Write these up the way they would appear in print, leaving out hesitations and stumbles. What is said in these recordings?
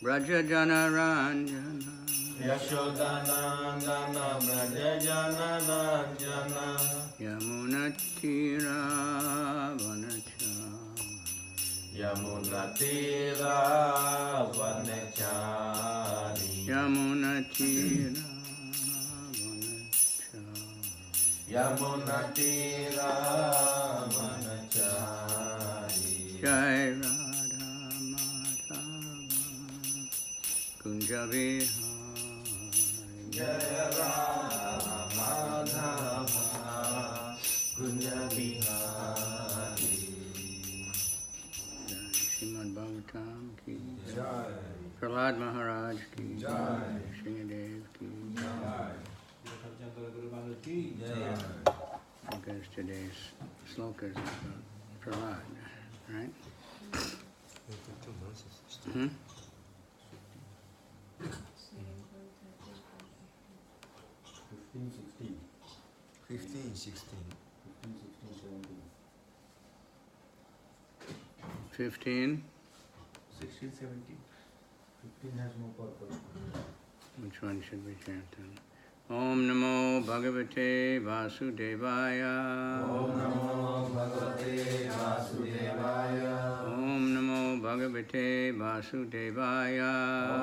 Brajajana Ranjana Yashodanandana Brajajana Ranjana Yamunatira Vanachama Yamunatira Vanachari Yamunatira Yamunatira Vanachari Jai Radha Madhava Kunja Vihari Jaya Radha Madhava Kunja Vihari Srimad Bhagavatam ki Jai Prahlad Maharaj ki Jai Sringadev ki Jai Because today's slokas is about Prahlad, right? Hmm? 15, 16. 15? 16, 17. 15 has no purpose. Which one should we chant then? Om Namo Bhagavate Vasudevaya. Om Namo Bhagavate Vasudevaya. Om Namo Bhagavate Vasudevaya.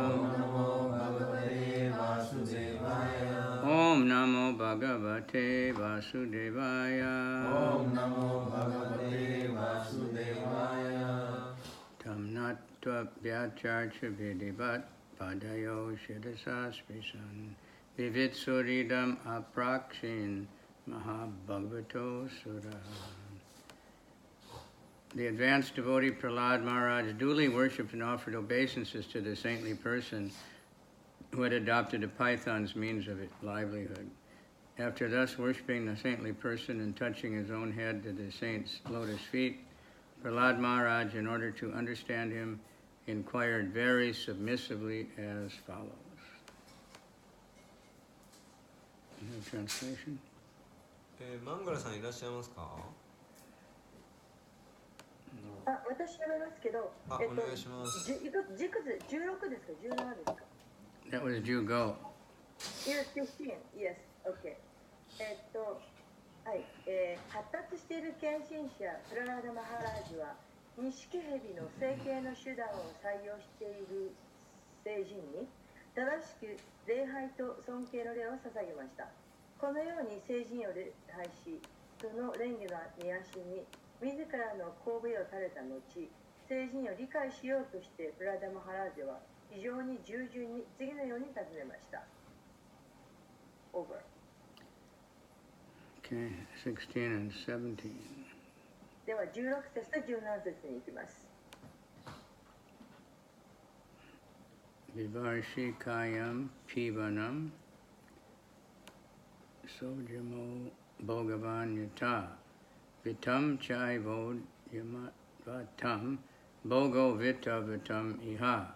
Om Namo Bhagavate Vasudevaya. Om Namo Bhagavate Vasudevaya. Om Namo Bhagavate Vasudevaya. Tam Natva Vyacharcha Vidivat Padayo Shidasasvisan Vivit Suridam Aprakshin Mahabhagavato Sura. The advanced devotee Prahlad Maharaj duly worshipped and offered obeisances to the saintly person who had adopted a python's means of livelihood. After thus worshipping the saintly person and touching his own head to the saint's lotus feet, Prahlad Maharaj, in order to understand him, inquired very submissively as follows. You have translation? マンガラさんいらっしゃいますか？あ、私喋りますけど、お願いします。16ですか17ですか That was Jugo. Yes, 15. Yes, okay. はい、発達している献身者プララダ・マハラージはニシキヘビの整形の手段を採用している聖人に正しく礼拝と尊敬の礼を捧げました。このように聖人を礼拝し、その蓮華の御足に自らの神戸を垂れた後、聖人を理解しようとしてプラダ・マハラージは非常に従順に次のように尋ねました。Over. Okay, 16 and 17. では16節と17節に行きます。Vivarshikayam pivanam sojamo bhogavanyata vitam chaivod yamatvatam bhogo vitavatam iha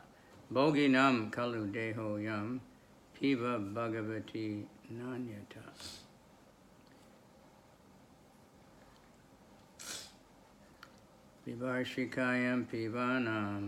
bhoginam kalu deho yam piva bhagavati nanyata. Vivarshikayam pivanam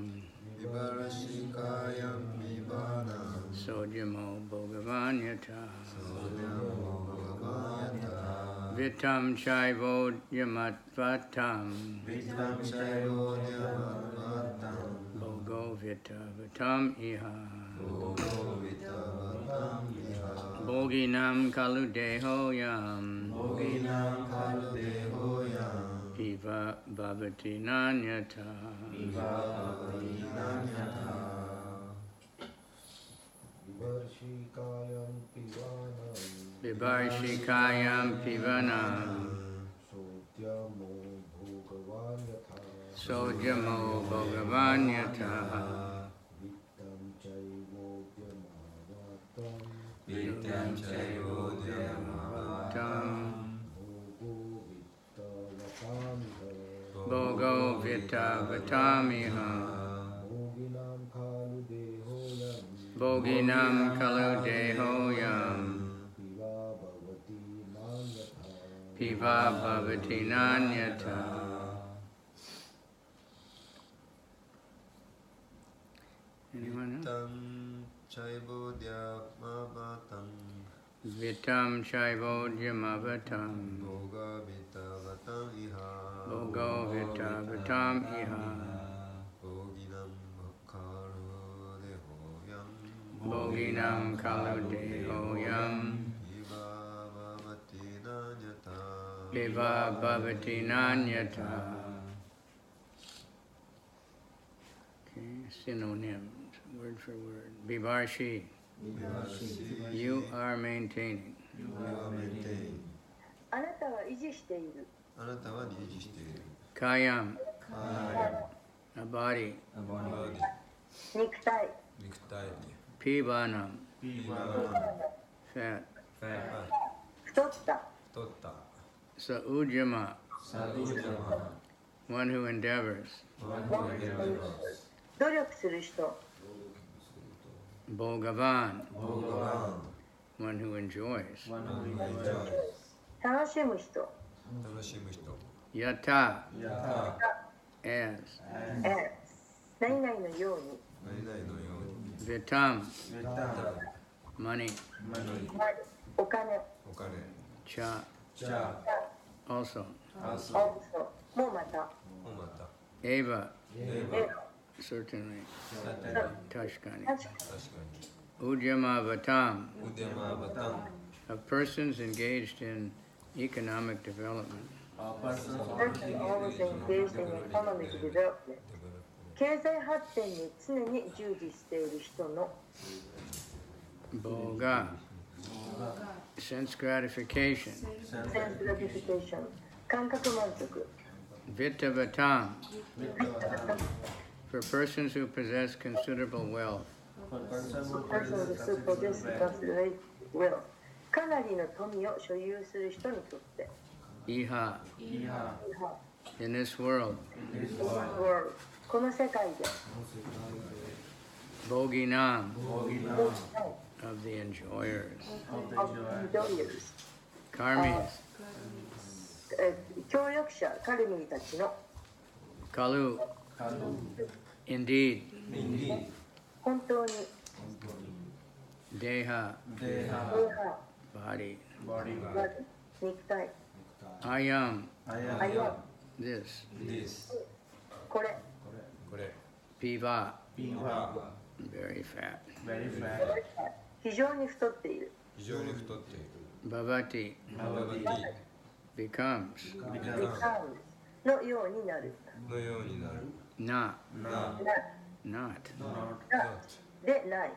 Vivarashikayam Vivanam Sojamo Bhogavanyata Sojamo Bhagavanyata Vitam Chaivod Yamatvatam Vitam Chayodyamatam Bhogo Vitavatam Iha Bhogo Vitavatam Iha Bhoginam Kalu Deho Yam Bhoginam Kalu Deho Yam Piva Bhavati Nanyata Piva Bhavati Nanyata Vivarshikayam Pivanam Sojamo Bhogavanyata Vitam Chayodyamatam Bhogo Vitavatamiham Bhoginam Kalu Dehoyam Piva Bhavati Nanyata. Anyone Vitam chaivodyamavatam. Bhogo vitavatam iha. Bhoginam kalu dehoyam. Viva bhavati nanyata. Okay, synonyms, word for word. Vivarshi. You are maintaining. あなたは維持している。 Kayam, a body. 肉体、 Pivanam, fat. 太った、 Saujama, one who endeavors. 努力する人、 Bhogavan, one who enjoys. 楽しむ人、 Yata, as. 何々のように、 Vitam, money. お金、 Cha, also. もまた、 Eva, certainly. Tashkani. 確か Udyamavatam, of persons engaged in economic development. に、always engaged in economic development。経済発展に常に従事している人の Bhoga, sense gratification. sense gratification、感覚満足。 Vittavatam, for persons who possess considerable wealth. Persons who possess considerable wealth、かなりの富を所有する人にとって。 Iha, in this world. この世界で Bhoginam, of the enjoyers. enjoyers、 Karmis, 協力者、カルミーたちの Kalu, indeed. 本当に Deha, 霊派、 body. 肉体、 Ayam, あいや this. これ、 Piva, very fat. 非常に太っている。 Bhavati, becomes. becomes のようになる。 Na, な not. でない。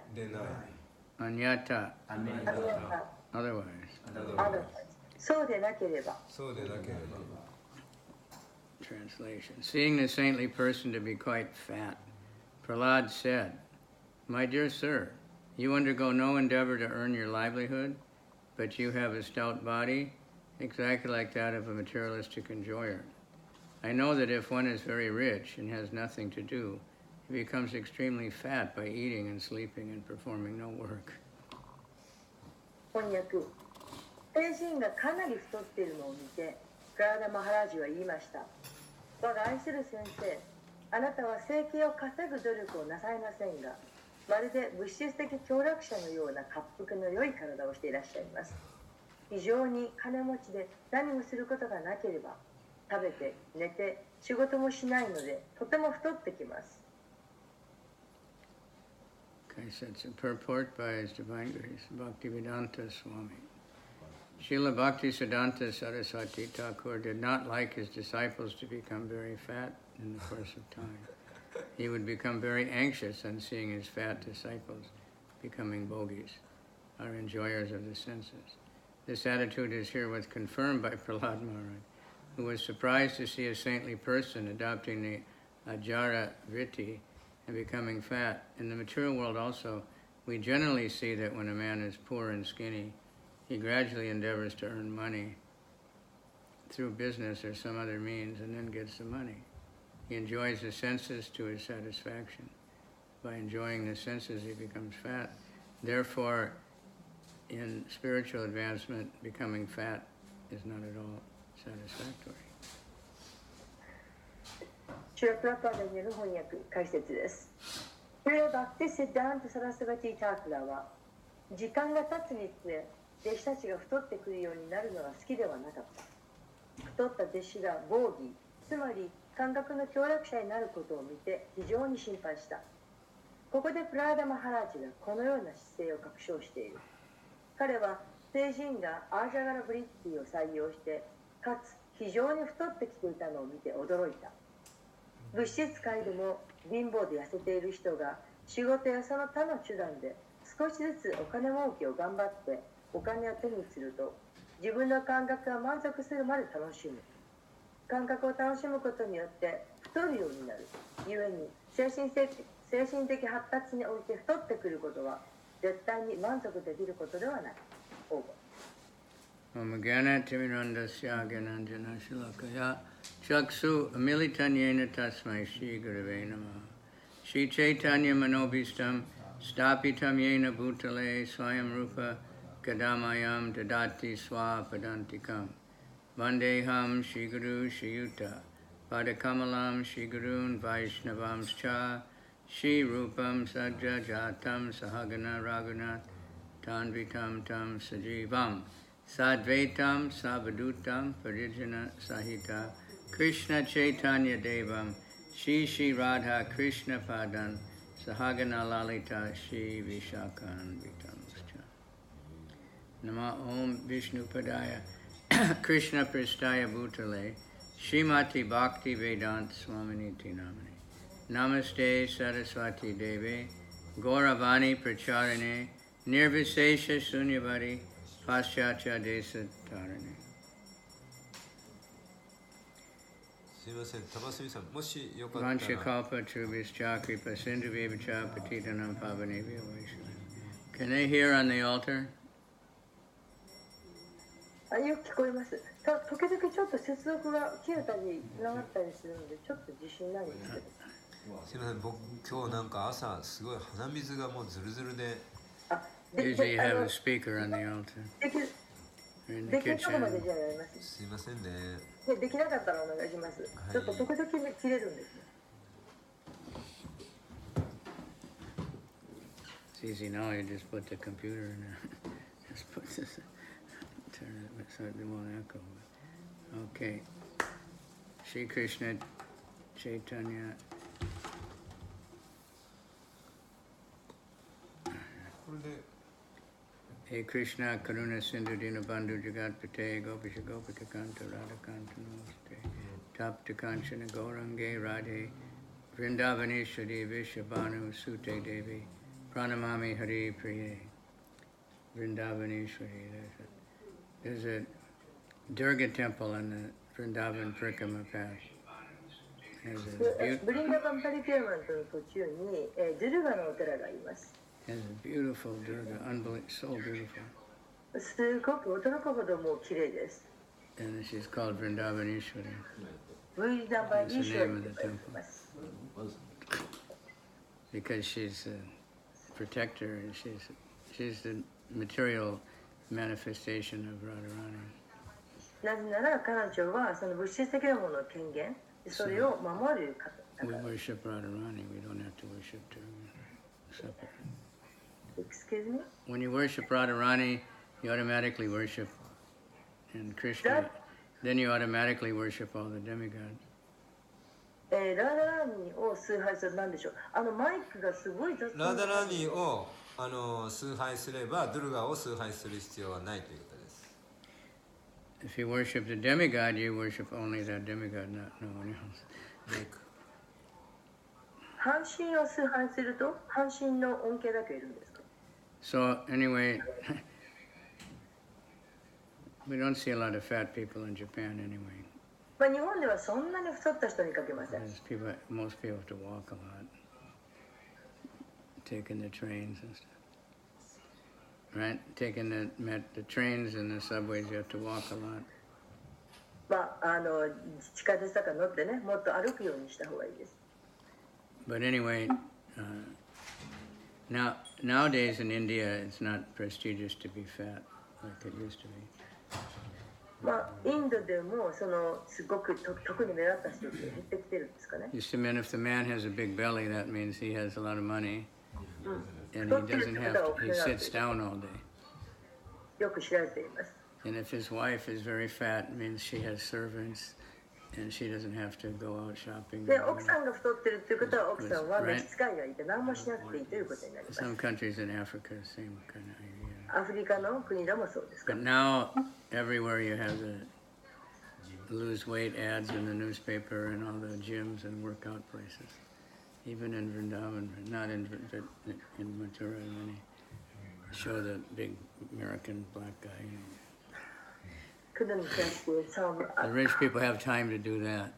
Anyata, あるいは otherwise. ある。そうでなければ。 Translation. Seeing the saintly person to be quite fat, Prahlad said, "My dear sir, you undergo no endeavor to earn your livelihood, but you have a stout body, exactly like that of a materialistic enjoyer. I know that if one is very rich and has nothing to do, he becomes extremely fat by eating and sleeping and performing no work." 翻訳。天神がかなり太っているのを見て、プラーダ・マハラージは言いました。我が愛する先生、あなたは生計を稼ぐ努力をなさいませんが、まるで物質的享楽者のような滑腹の良い体をしていらっしゃいます。非常に金持ちで何もすることがなければ、食べて寝て仕事もしないので、とても太ってきます。 Okay, so it's a purport by His Divine Grace, Bhaktivedanta Swami. Srila Bhaktisiddhanta Saraswati Thakur did not like his disciples to become very fat in the course of time. He would become very anxious on seeing his fat disciples becoming bogis, or enjoyers of the senses. This attitude is herewith confirmed by Prahlad Maharaj, who was surprised to see a saintly person adopting the ajara vritti and becoming fat. In the material world also, we generally see that when a man is poor and skinny, he gradually endeavors to earn money through business or some other means and then gets the money. He enjoys the senses to his satisfaction. By enjoying the senses, he becomes fat. Therefore, in spiritual advancement, becoming fat is not at all satisfactory. シュラプラパーダによる翻訳解説です。これはバクティ・シッダンタ・サラスバティ・タークラは、時間が経つにつれ、弟子たちが太ってくるようになるのが好きではなかった。太った弟子がボーギー、つまり感覚の協力者になることを見て非常に心配した。ここでプラーダ・マハラージがこのような姿勢を確証している。彼は聖人がアージャガラ・ブリッティを採用して、かつ非常に太ってきていたのを見て驚いた。物質界でも貧乏で痩せている人が仕事やその他の手段で少しずつお金儲けを頑張ってお金を手にすると、自分の感覚が満足するまで楽しむ。感覚を楽しむことによって太るようになる。故に精神的発達において太ってくることは絶対に満足できることではない。応募。Omagyanatimirandasya Gyananjana Shilakaya Chaksu Amilitanyena Tasmai Shri Gurave Namaha Shri Chaitanya Manobhistam Stapitam Yena Bhutale Swayam Rupa Kadamayam Dadati Swapadantikam Vandeham Shri Guru Shri Yuta Padakamalam Shri Gurun Vaishnavamscha Shri Rupam Sajja Jatam Sahagana Raghunath Tanvitam Tam Sajivam Sadvaitam Savadutam Parijana Sahita Krishna Chaitanya Devam Shri Shri Radha Krishna Padan Sahagana Lalita Shri Vishakan Vitamscha Nama Om Vishnu Padaya Krishna Pristaya Bhutale Srimati Bhakti Vedant Swaminiti Namani Namaste Saraswati Deve Gauravani Pracharane Nirvisesha Sunyavadi Paschatya Desa Tarane すいません、玉澄さん、もしよかったら Vanchakalpa Trubhischa Kripa Sindhu Vivacha Patitanam Pavanebhyo Vaishnava. Can they hear on the altar? よく聞こえます。時々ちょっと接続が切れたりつながったりするのでちょっと自信ないんですけど。すいません、僕今日なんか朝すごい鼻水がもうズルズルで Usually you have a speaker on the altar. In the できるとこまで kitchen. じゃあやります。すいませんね。できなかったらお願いします。ちょっと時々切れるんですね。It's easy now, you just put the computer in there. Just put this, turn it so it won't echo. Okay. Shri Krishna Chaitanya. これで Hey Krishna Karuna Sindhu Dina Bandhu Jagat Pate Gopisha Gopika Kanta Radha Kanta Namaste Tapta Kanchana Gaurange Radhe Vrindavaneshwari Vishabhanu Sute Devi Pranamami Hari Priye Vrindavaneshwari. There's a Durga temple in the Vrindavan Prikrama path. ブリンダバンパリピアマントの途中にドゥルガのお寺があります。There's a beautiful Durga, so beautiful. すごく驚くほどもう綺麗です。And she's called Vrindavaneshwari. ブリンダバンイーシュワリと言われます。Because she's a protector and she's the material manifestation of Radharani. なぜなら彼女はその物質的なものの権限、それを守る方。 We worship Radharani, we don't have to worship Durga separate. Excuse me? When you worship Radharani, you automatically worship and Krishna. Then you automatically worship all the demigods. ラーダラーニを崇拝するなんでしょう。マイクがすごい雑ラーダラーニを崇拝すればドゥルガを崇拝する必要はないということです。 If you worship the demigod, you worship only that demigod, not no one else. 半身を崇拝すると半身の恩恵だけいるんですか？ So anyway, we don't see a lot of fat people in Japan anyway. まあ日本ではそんなに太った人見かけません。 Most people have to walk a lot, taking the trains and stuff. Right? Taking the trains and the subways, you have to walk a lot. まあ地下鉄とか乗ってね、もっと歩くようにした方がいいです。 But anyway, nowadays in India, it's not prestigious to be fat like it used to be. まあ、インドでもすごく特に目立った人って減ってきてるんですかね。Just a minute, if the man has a big belly, that means he has a lot of money, うん、 and 太 he ってる doesn't って have ことは to, お he 金がある sits down all day. よく知られています。 And if his wife is very fat, it means she has servants, and she doesn't have to go out shopping. で、奥さんが太ってるっていうことは、奥さんは召使いがいて何もしなくていいということになります。 Some countries in Africa, same kind of idea. アフリカの国でもそうですか。 But now, everywhere you have the lose weight ads in the newspaper and all the gyms and workout places. Even in Vrindavan, not in Mathura, many show the big American black guy. クドに関してさ、 The rich people have time to do that.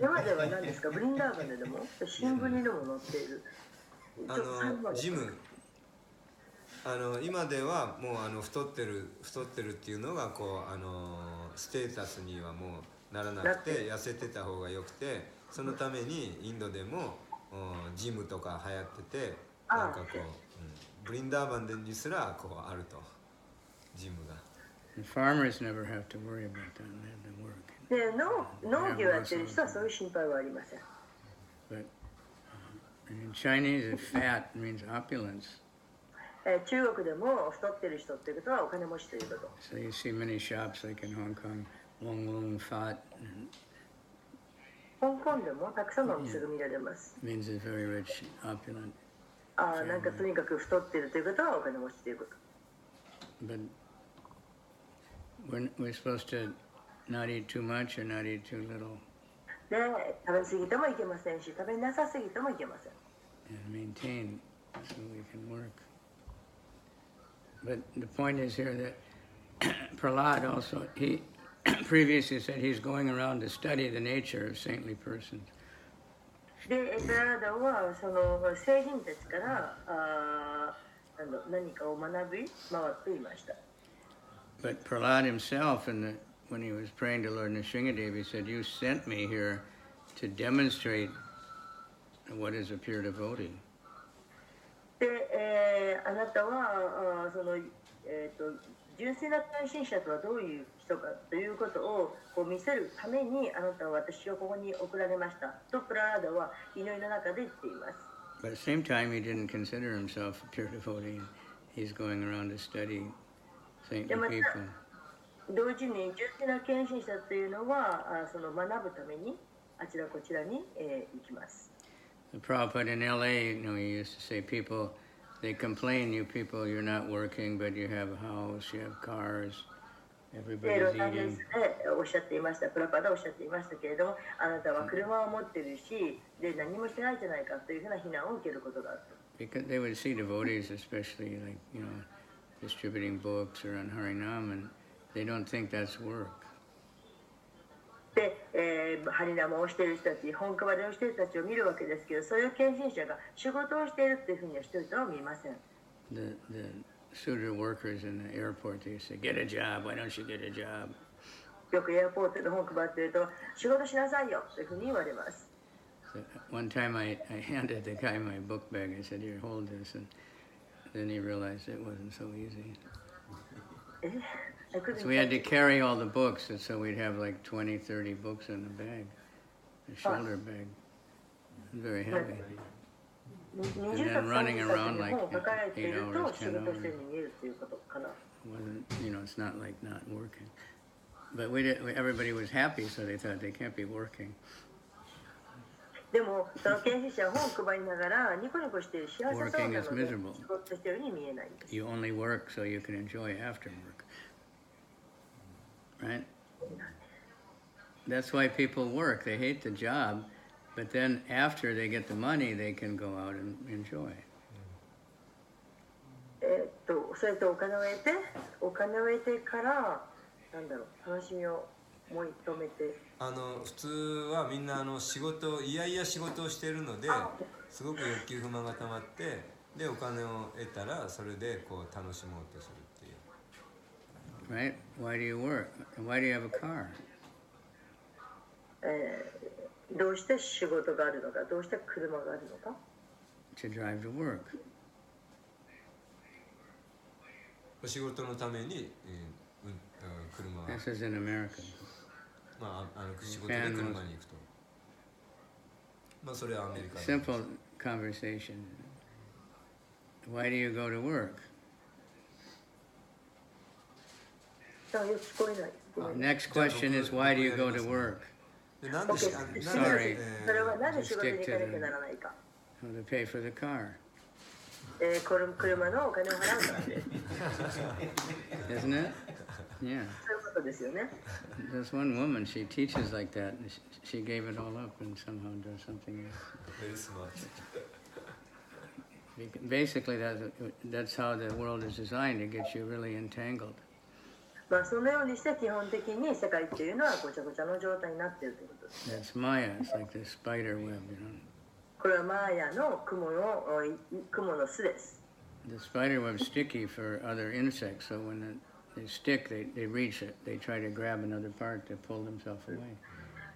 今では何ですか、ブリンダーバンでも新聞にでも載っている。ジム今ではもう太ってるっていうのがこうステータスにはもうならなくて痩せてた方がよくて、そのためにインドでもジムとか流行ってて、なんかこう、ブリンダーバンでにすらこうあるとジムが。The farmers never have to worry about that. They have to work. で、農業やってる人はそういう心配はありません。 But in Chinese, fat means opulence. 中国でも太ってる人っていうことはお金持ちということ。 So you see many shops like in Hong Kong, long fat. 香港でもたくさんのお店が見られます。 Means it's very rich, opulent. なんかとにかく太ってるということはお金持ちということ。 But we're supposed to not eat too much or not eat too little で、食べ過ぎてもいけませんし、食べなさすぎてもいけません。 and maintain so we can work. But the point is here that Prahlad also, he previously said he's going around to study the nature of saintly persons. で、プラーダはその聖人たちから何かを学び回っていました。 But Prahlad himself, when he was praying to Lord Nrsingadev, he said, "You sent me here to demonstrate what is a pure devotee." で、あなたは純粋な献身者とはどういう人かということをこう見せるためにあなたは私をここに送られましたとプラーダは祈りの中で言っています。 But at the same time, he didn't consider himself a pure devotee. He's going around to study saintly people. 同時に純粋な献身者というのはその学ぶためにあちらこちらに、行きます。 The Prabhupada in LA, he used to say, people, they complain, you people, you're not working, but you have a house, you have cars, ロ everybody's サンゼル eating. スでおっしゃっていました、プラパダおっしゃっていましたけれども、あなたは車を持ってるし、で何もしてないじゃないかというふうな非難を受けることがある。 Because they would see devotees, especially like, distributing books or on Harinam, and they don't think that's work. で、ハリナムをしている人たち、本配りをしている人たちを見るわけですけど、そういう献身者が仕事をしているというふうには人々は見ません。 The Sudra workers in the airport, they used to say, get a job, why don't you get a job? よくエアポートで本配っていると、仕事しなさいよというふうに言われます。 So one time I handed the guy my book bag, I said, here, hold this, and then he realized it wasn't so easy. So we had to carry all the books, and so we'd have like 20, 30 books in the bag, a shoulder bag, very heavy. And then running around like 8 hours, 10 hours. Wasn't, it's not like not working. But everybody was happy, so they thought they can't be working. でも、その献身者は本を配りながらニコニコしている幸せそうなので、仕事しているように見えないんです。 You only work so you can enjoy after work. Right? That's why people work. They hate the job, but then after they get the money, they can go out and enjoy. それとお金を得てから、楽しみを求めて。普通はみんな仕事いやいや仕事をしているのですごく欲求不満がたまってでお金を得たらそれでこう楽しもうとするっていう。Right? Why do you work? Why do you have a car? どうして仕事があるのか、どうして車があるのか。To drive to work. 仕事のために、車は。 This is in America. まあ、仕事で車に行くと。まあ、それはアメリカの。 Simple conversation. Why do you go to work? よく聞こえない。ごめんなさい Next question is, why do you go to work? でなんで OK し Sorry. それはなぜ仕事に行かなきゃならないか。 Well, to pay for the car, 車のお金を払うからです isn't it? Yeah. そういうことですよね。 There's one woman, she teaches like that, and she gave it all up and somehow does something else. Very smart. Basically, that's how the world is designed, to get you really entangled. まあそのようにして基本的に世界っていうのはごちゃごちゃの状態になっているということです。 That's Maya, it's like the spider web, you know. これはマーヤの雲の巣です。 The spider web's sticky for other insects, so when they stick, they reach it, they try to grab another part to pull themselves away.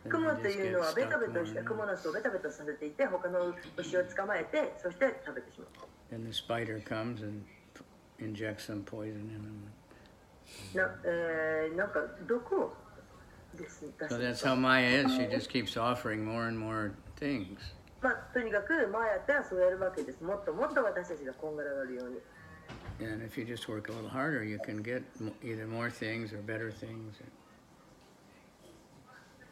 Then 雲 they と just いうの get はベ stuck タベタ more した and 蜘 more. 蛛の巣をベタベタさせていて他の虫を捕まえてそして食べてしまう。 Then the spider comes and injects some poison in them. なんか毒をです出 So す that's how Maya is. She just keeps offering more and more things. まあとにかくマーヤってはそうやるわけです。もっともっと私たちがこんがらがるように。 And if you just work a little harder, you can get either more things or better things.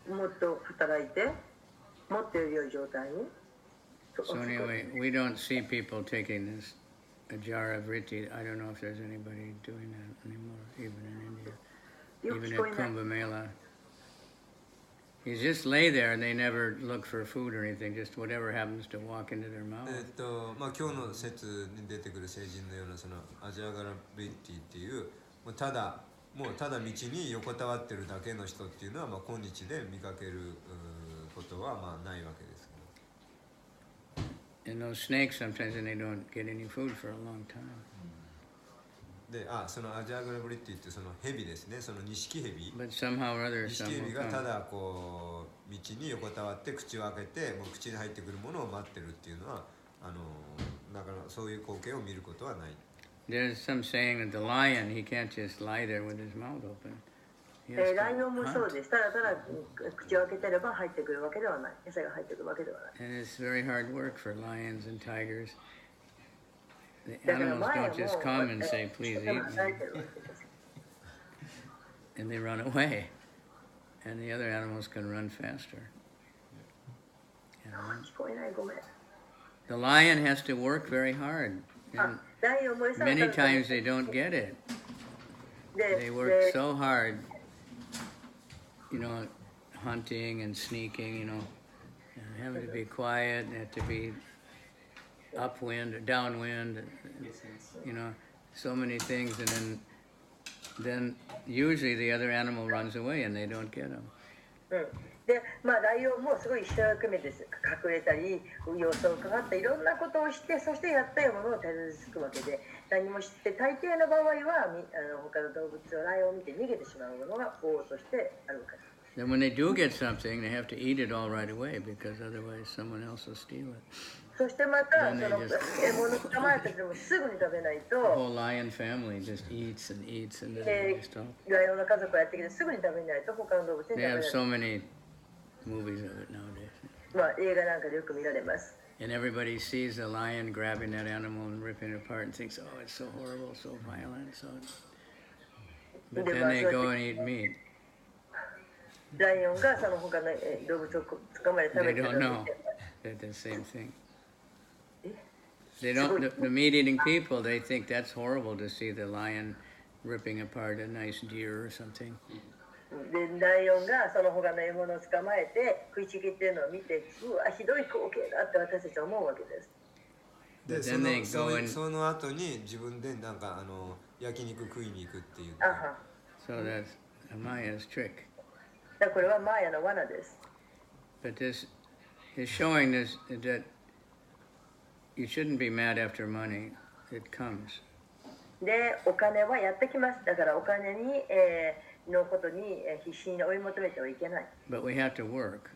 もっと働いてもっとより良い状態に。 So anyway, we don't see people taking a jar of riti. I don't know if there's anybody doing that anymore, even in India. よく Even 聞こ at えない。 Kumbh Mela. You just lay there and they never look for food or anything, just whatever happens to walk into their mouth. まあ、今日の説に出てくる聖人のようなそのアジアガラブリッティっていうもうただ道に横たわってるだけの人っていうのは、まあ、今日で見かけることはまあないわけですけど。 And those snakes sometimes, and they don't get any food for a long time. で、そのアジアガラブリッティってその蛇ですね、その錦蛇。 But somehow or other, 錦 some 蛇 will がた come. だこう道に横たわって口を開けてもう口に入ってくるものを待ってるっていうのはだからそういう光景を見ることはない。 There's some saying that the lion, he can't just lie there with his mouth open. He has ライオン to もそう hunt. です。ただただ口を開けてれば入ってくるわけではない。餌が入ってくるわけではない。 And it's very hard work for lions and tigers. The だから animals マーヤ don't も just come and say, please 人 eat が働い me. てるわけです。 And they run away. And the other animals can run faster. You know? 聞こえないごめん。 The lion has to work very hard. あ And ライオンも餌を食べ many て times they don't get it. で They work で so hard, you know, hunting and sneaking, you know, and having to be quiet, and have to be upwind or downwind, you know, so many things, and then usually the other animal runs away and they don't get them. うんでまあ、ライオンもすごい一生懸命です。隠れたり様子を伺っていろんなことをしてそしてやったようものをたどり着くわけで何も知って大抵の場合は他の動物をライオンを見て逃げてしまうものが王としてあるわけです。 Then when they do get something, they have to eat it all right away because otherwise someone else will steal it. そしてまた Then そ they の just- 獲物を捕まえた時もすぐに食べない The と whole lion family just eats and eats and then they stop. ライオンの家族がやってきてすぐに食べないと他の動物に食 They べら have れない so many movies of it nowadays. まあ、映画なんかでよく見られます。 And everybody sees a lion grabbing that animal and ripping it apart and thinks, oh, it's so horrible, so violent. So, but then they go and eat meat. ライオンがその他の動物を捕まえて食べ They てる don't の know を見て that the same thing. え They don't. The meat-eating people, they think that's horrible to see the lion ripping apart a nice deer or something. でライオンがその他の獲物を捕まえて食いちぎってるのを見てうわひどい光景だって私たちは思うわけです。で But then they go and その後に自分でなんか焼肉食いに行くっていう。あは so that's Maya's trick. だからこれはマーヤの罠です。 But this is showing this that you shouldn't be mad after money. It comes. でお金はやってきます。だからお金に、のことに必死に追い求めてはいけない。 But we have to work.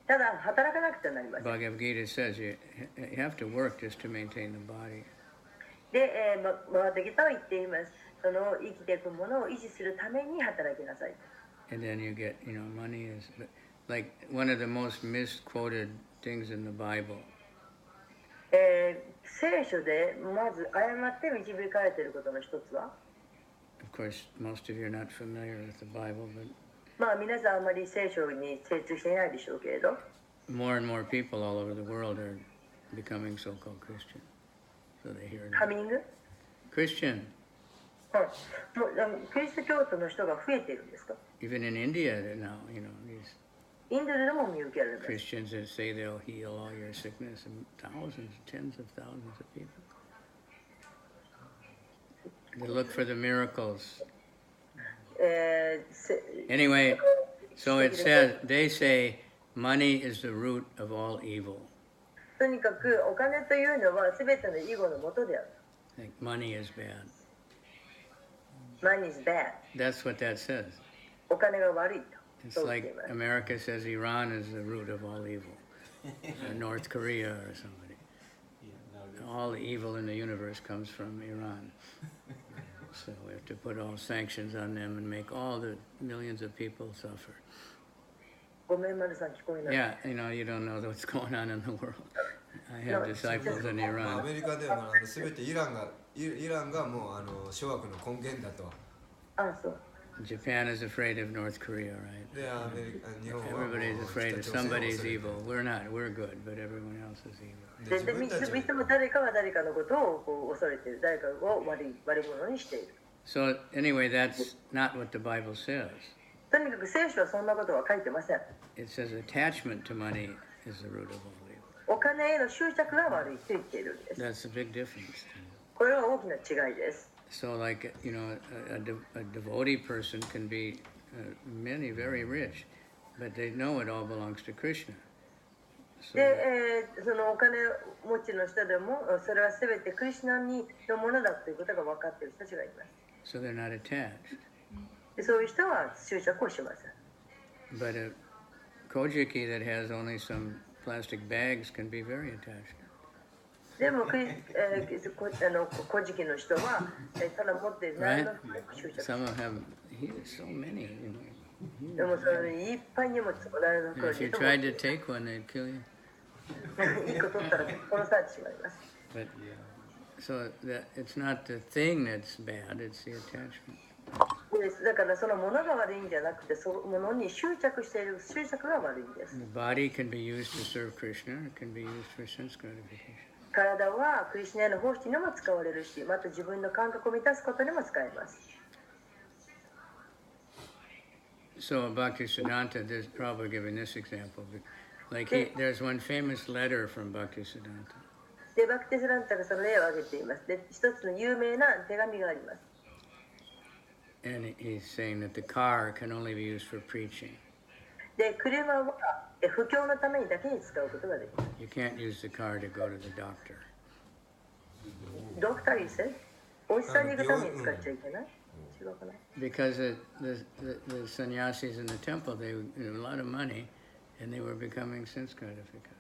ただ働かなくてはなりません。 Bhagavad Gita says you have to work just to maintain the body. で、バガバッタギターは言っています。その生きていくものを維持するために働きなさい。 And then you get, money is like one of the most misquoted things in the Bible. 聖書でまず誤って導かれていることの一つは、 Of course, most of you are not familiar with the Bible, but まあ皆さんあまり聖書に精通していないでしょうけれど、 more and more people all over the world are becoming so-called Christian. So they hear カミング、 Christian. もうキリスト教徒の人が増えているんですか？ Even in India now, these インドでも見受けられます。 Christians that say they'll heal all your sickness, and thousands, tens of thousands of people. They look for the miracles. Anyway, so it says, they say money is the root of all evil. とにかくお金というのは全ての囲碁の元である。 Like money is bad. Money is bad. That's what that says. お金が悪いと。 It's like America says Iran is the root of all evil. Or North Korea or somebody. All the evil in the universe comes from Iran. So we have to put all sanctions on them and make all the millions of people suffer. ごめん、丸さん聞こえない。 Yeah, you don't know what's going on in the world. I have disciples in ア Iran. メリカでは全てイランがもう諸悪の根源だと。あ、そう。 Japan is afraid of North Korea, right? でアメリカ日本はもう Everybody's afraid 北 of 朝鮮を somebody's 恐れて evil. We're not. We're good, but everyone else is evil. で自で分たちいつも誰かは誰かのことをこう恐れている、誰かを悪者にしている。 So anyway, that's not what the Bible says. とにかく聖書はそんなことは書いてません。 It says attachment to money is the root of all evil. お金への執着が悪いと言っているんです。 That's a big difference. これは大きな違いです。 So like, a devotee person can be many very rich, but they know it all belongs to Krishna. So で、そのお金持ちの人でもそれは全てクリシュナにのものだということが分かっている人たちがいます。 so they're not attached. でそういう人は執着をしません。 But a kojiki that has only some plastic bags can be very attached. でも古事記の人はただ持っている何 Right? の執着。 Some of them, so many, でもそれいっぱい荷物を何の And if you 人 tried to take one, they'd kill you. 一個取ったら殺されてしまいます。 But so it's not the thing that's bad; it's the attachment. だからそのものが悪いんじゃなくて、そのものに執着している執着が悪いんです。 The body can be used to serve Krishna; it can be used for sense gratification. 体はクリシュナへの奉仕にも使われるし、また自分の感覚を満たすことにも使えます。 So Bhaktisiddhanta is probably giving this example. Like there's one famous letter from Bhaktisiddhanta. で、バクティスランタがその例を挙げています。で、一つの有名な手紙があります。 And he's saying that the car can only be used for preaching. で、車は布教のためにだけに使うことができます。 You can't use the car to go to the doctor. ドクターにせお医者さんに行くために使っちゃいけない？違うかな。 Because the sannyasis in the temple, they had a lot of money, and they were becoming sense gratification.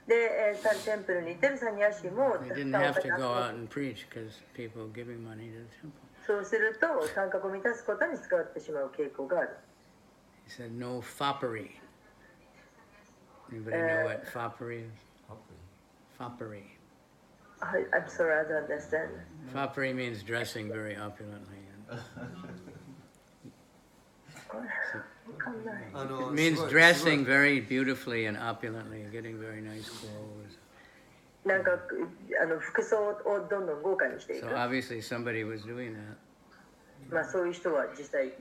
で、テンプルに行ってるサニヤシも They didn't have to go out and preach because people were giving money to the temple. そうすると感覚を満たすことに使ってしまう傾向がある。 He said, no foppery. Anybody know what foppery is? Foppery. I'm sorry, I don't understand. Foppery means dressing very opulently. わかんない。 It means dressing very beautifully and opulently, getting very nice clothes. なんか服装をどんどん豪華にしていく。 So obviously somebody was doing that. まあそういう人は実際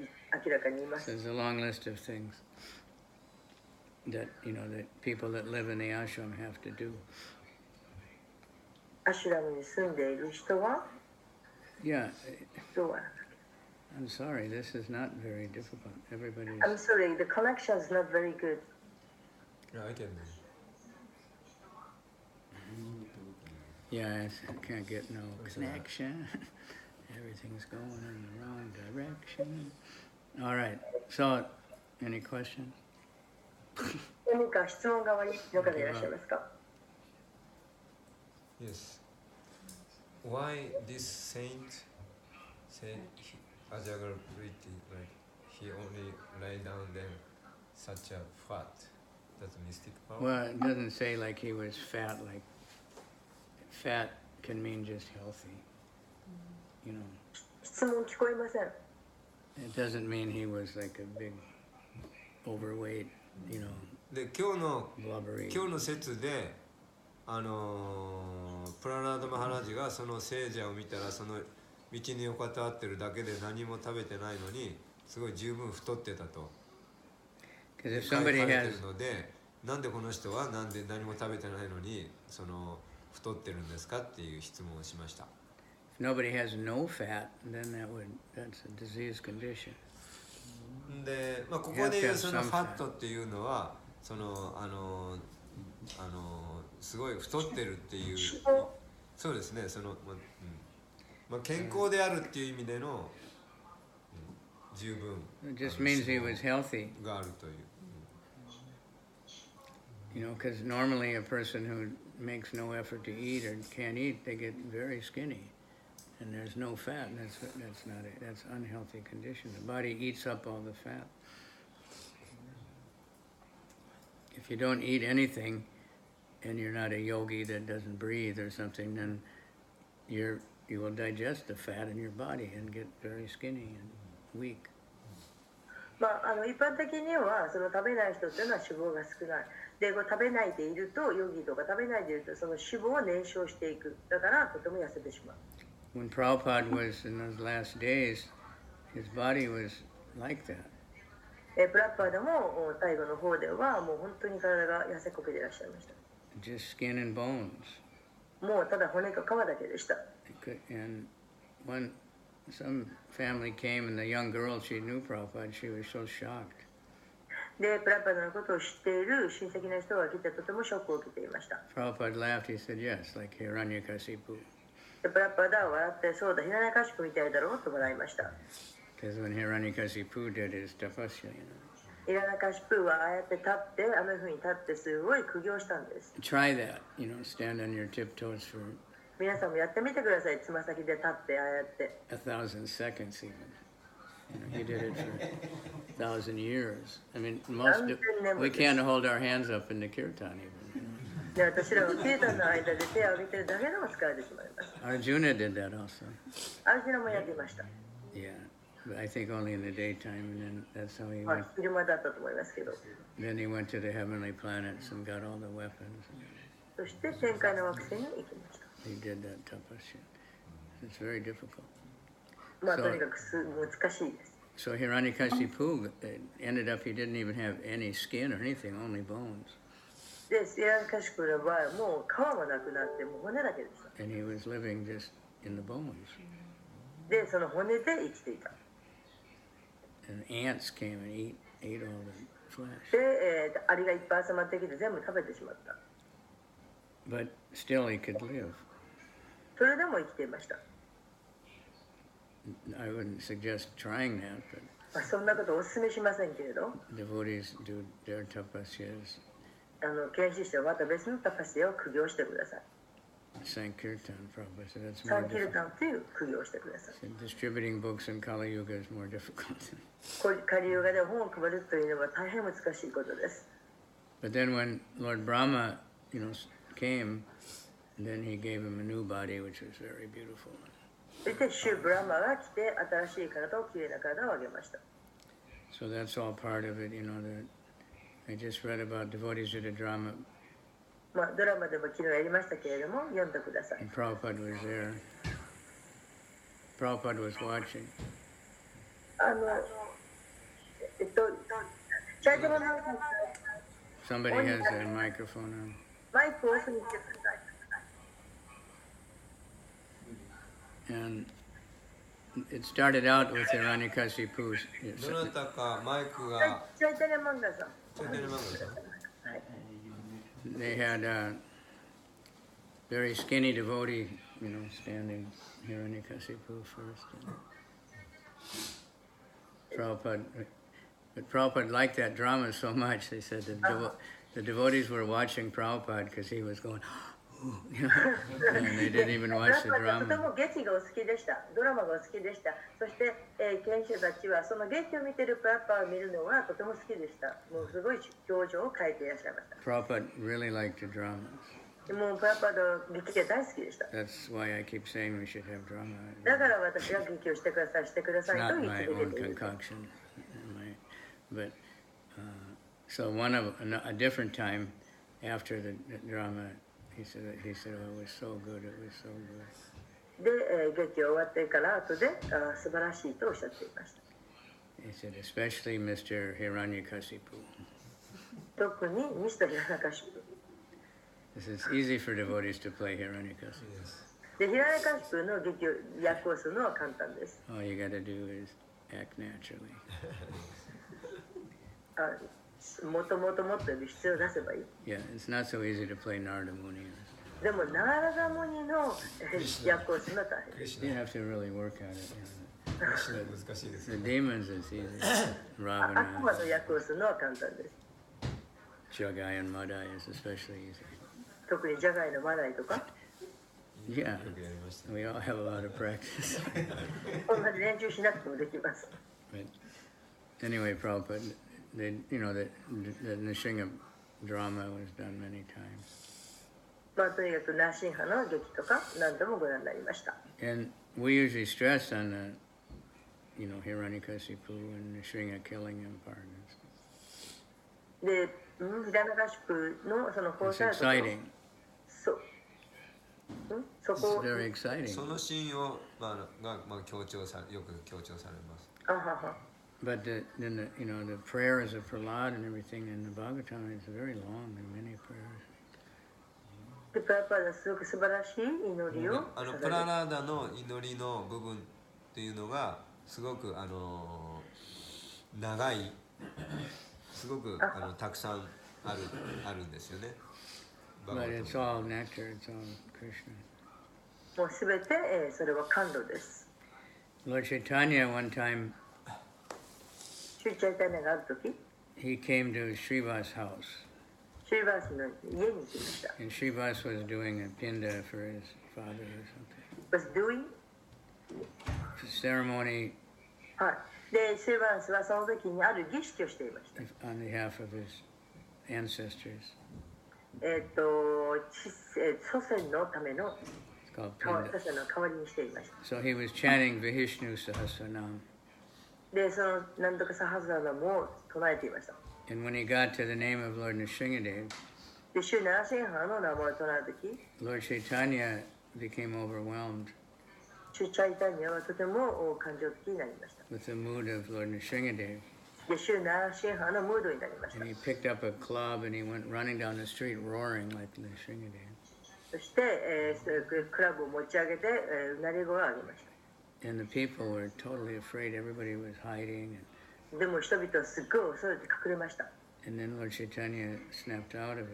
明らかにいま So す。 there's a long list of things that that people that live in the ashram have to do. アシュラムに住んでいる人は Yeah, どうは I'm sorry, this is not very difficult. Everybody's I'm sorry, the connection is not very good. Yeah, I can. I can't get no connection. Everything's going in the wrong direction. All right. So, any questions? 何か質問がおありの方いらっしゃいますか？ Yes. Why this saint say Ajagarbriti, like he only lay down then such a fat. That's a mystic power. Well, it doesn't say like he was fat, like fat can mean just healthy, you know. 質問聞こえません。 It doesn't mean he was like a big overweight, you know, で今日の blubbery. 説でプララーダ・マハラジがその聖者を見たらその道に横たわってるだけで何も食べてないのにすごい十分太ってたと Because if 書 somebody いて has るのでなんでこの人はなんで何も食べてないのにその太ってるんですかっていう質問をしました if nobody has no fat, then that's a disease condition. で、まあ、ここでいうそのファットっていうのはそのすごい太ってるっていうそうですねその、まあ、健康であるっていう意味での、十分 It just means he was healthy, があるという、you know, because normally a person who makes no effort to eat or can't eat, they get very skinny. And there's no fat, and that's unhealthy condition. The body eats up all the fat. If you don't eat anything, and you're not a yogi that doesn't breathe or something, then you will digest the fat in your body and get very skinny and weak. まあ、一般的にはその食べない人っていうのは脂肪が少ない。で、こう食べないでいると、ヨギとか食べないでいると、その脂肪を燃焼していく。だからとても痩せてしまう。When Prabhupada was in those last days, his body was like that. プラッパーでも最後の方ではもう本当に体が痩せこけていらっしゃいました。 Just skin and bones. もうただ骨と皮だけでした。And some family came and the young girl, she knew Prabhupada, she was so shocked. で、プラッパーのことを知っている親戚の人が来てとてもショックを受けていました。 Prabhupada laughed, he said, yes, like Hiranyakasipu. で、プラッパーだ笑って、そうだ、ヒラネカシプみたいだろうと笑いました。 Because when Hiranyakasipu did his tapasya, you know. ヒラネカシプはああやって立って、あの風に立ってすごい苦行したんです。 Try that, you know, stand on your tiptoes for 皆さんもやってみてください。つま先で立ってああやって。 1,000 seconds even. You know, he did it for 1,000 years. I mean, we can't hold our hands up in the kirtan even. You know? で、私らはキータンの間で手を上げてるだけでも疲れてしまいます。 Arjuna did that also. アルジュナもやっていました。 Yeah, but I think only in the daytime, and then that's how he ま went. あ、昼間だったと思いますけど。 Then he went to the heavenly planets and got all the weapons. そして天界の惑星に行きました。 He did that tapasya. It's very difficult. まあ、とにかく難しいです。 So Hiranyakasipu ended up, he didn't even have any skin or anything, only bones. で、ヒラネカシプの場合はもう皮もなくなって、もう骨だけでした。 And he was living just in the bones. で、その骨で生きていた。 And ants came and ate all the flesh. で、アリがいっぱい集まってきて全部食べてしまった。 But still he could live. それでも生きていました。 I wouldn't suggest trying that, but まあ、そんなことをお勧めしませんけれど、 devotees do their tapasyas. 研修者はまた別のタパシを苦行してください。 Sankirtan Prabhupada said that's サ more ンキル difficult. タンという苦行をしてください。 Said distributing books in Kali Yuga is more difficult. カリヨガで本を配るというのは大変難しいことです。 But then when Lord Brahma, you know, came, then he gave him a new body, which was very beautiful. そしてシュブラマが来て新しい体をきれいな体をあげました。 So that's all part of it, you know. That I just read about devotees did a drama, まあ、ドラマでも昨日やりましたけれども、読んでください。 and Prabhupada was there. Prabhupada was watching. チャイタマナさん、 Somebody has a microphone on. マイクをオフにしてください。 And it started out with Hiranyakasipu. どなたかマイクはいが、チャイタネマンガさん。チャイタネマンガさん はい。 They had a very skinny devotee, you know, standing Hiranyakasipu first. Prabhupada, but Prabhupada liked that drama so much, they said the devotees were watching Prabhupada because he was going, And they didn't even プラ watch ッ the パはとて drama. も劇がお好きでした。ドラマがお好きでした。そして、研修たちはその劇を見てるプラッパを見るのがとても好きでした。もうすごい表情を変えていらっしゃいました。Prabhupada really liked the dramas. もうプラッパの劇が大好きでした。 That's why I keep saying we should have drama. だから私が劇をしてください、してくだ It's さいと not 言い my 続け own ている。 concoction. But so a different time after the drama, he said, "Oh, it was so good. It was so good." で、劇を終わってから後で素晴らしいとおっしゃっていました。 He said, especially Mr. Hiranyakasipu. 特にミスターヒラナカシプ。 This is easy for devotees to play Hiranyakasipu. で、ヒラナカシプの劇を役をするのは簡単です。 All you got to do is act naturally. もともともっと必要を出せばいい。 Yeah, it's not so easy to play Narada Muni. でも、ナーラダモニの役をするのは大変。 You have to really work at it. 難しいです The よ。 demons is easy. 悪魔 Ravana, の役をするのは簡単です。 Jagai, and Madai is especially easy. 特にジャガイのマナイとか、 Yeah, よくやりました。 we all have a lot of practice. こんなに練習しなくてもできます。 But anyway, Prabhupada, the Nishinga drama was done many times. まあ、とにかくナーシンハの劇とか何度もご覧になりました。 And we usually stress on Hiranyakasipu and Nishinga killing him part. で、ヒラナカシプのその It's 交際 exciting. そ It's こ very exciting. そのシーンを、よく強調されます。あはは But then the prayers of Prahlad and everything in the Bhagavatam is very long and many prayers. で、プラパーダすごく素晴らしい祈りをプララーダの祈りの部分っていうのがすごく長い、すごくたくさんあるんですよね。But it's all nectar, it's all Krishna. もうすべて、それは感動です。 Lord Chaitanya, one time, シューチャイタネがあるとき、 he came to Srivas' house. シューバースの家に行きました。 And Srivas was doing a pinda for his father or something. was doing? Ceremony はい。で、シューバースはその時にある儀式をしていました。 on behalf of his ancestors. 祖先のための It's called 祖 pinda. 先の代わりにしていました。 So he was chanting Vihishnu Sahasranam. で、その何とかサハザナムを唱えていました。 And when he got to the name of Lord Nishingadev, で、シュナーシンハの名前を唱えるとき、 Lord Chaitanya became overwhelmed シュチャイタニアはとても感情的になりました。 with the mood of Lord Nishingadev. で、シュナーシンハのムードになりました And。he picked up a club and he went running down the street roaring like Nishingadev. そして、クラブを持ち上げて、うなり声を上げました。 And the people were totally afraid. Everybody was hiding. でも人々はすっごい恐れて隠れました。 And then Lord Chaitanya snapped out of it.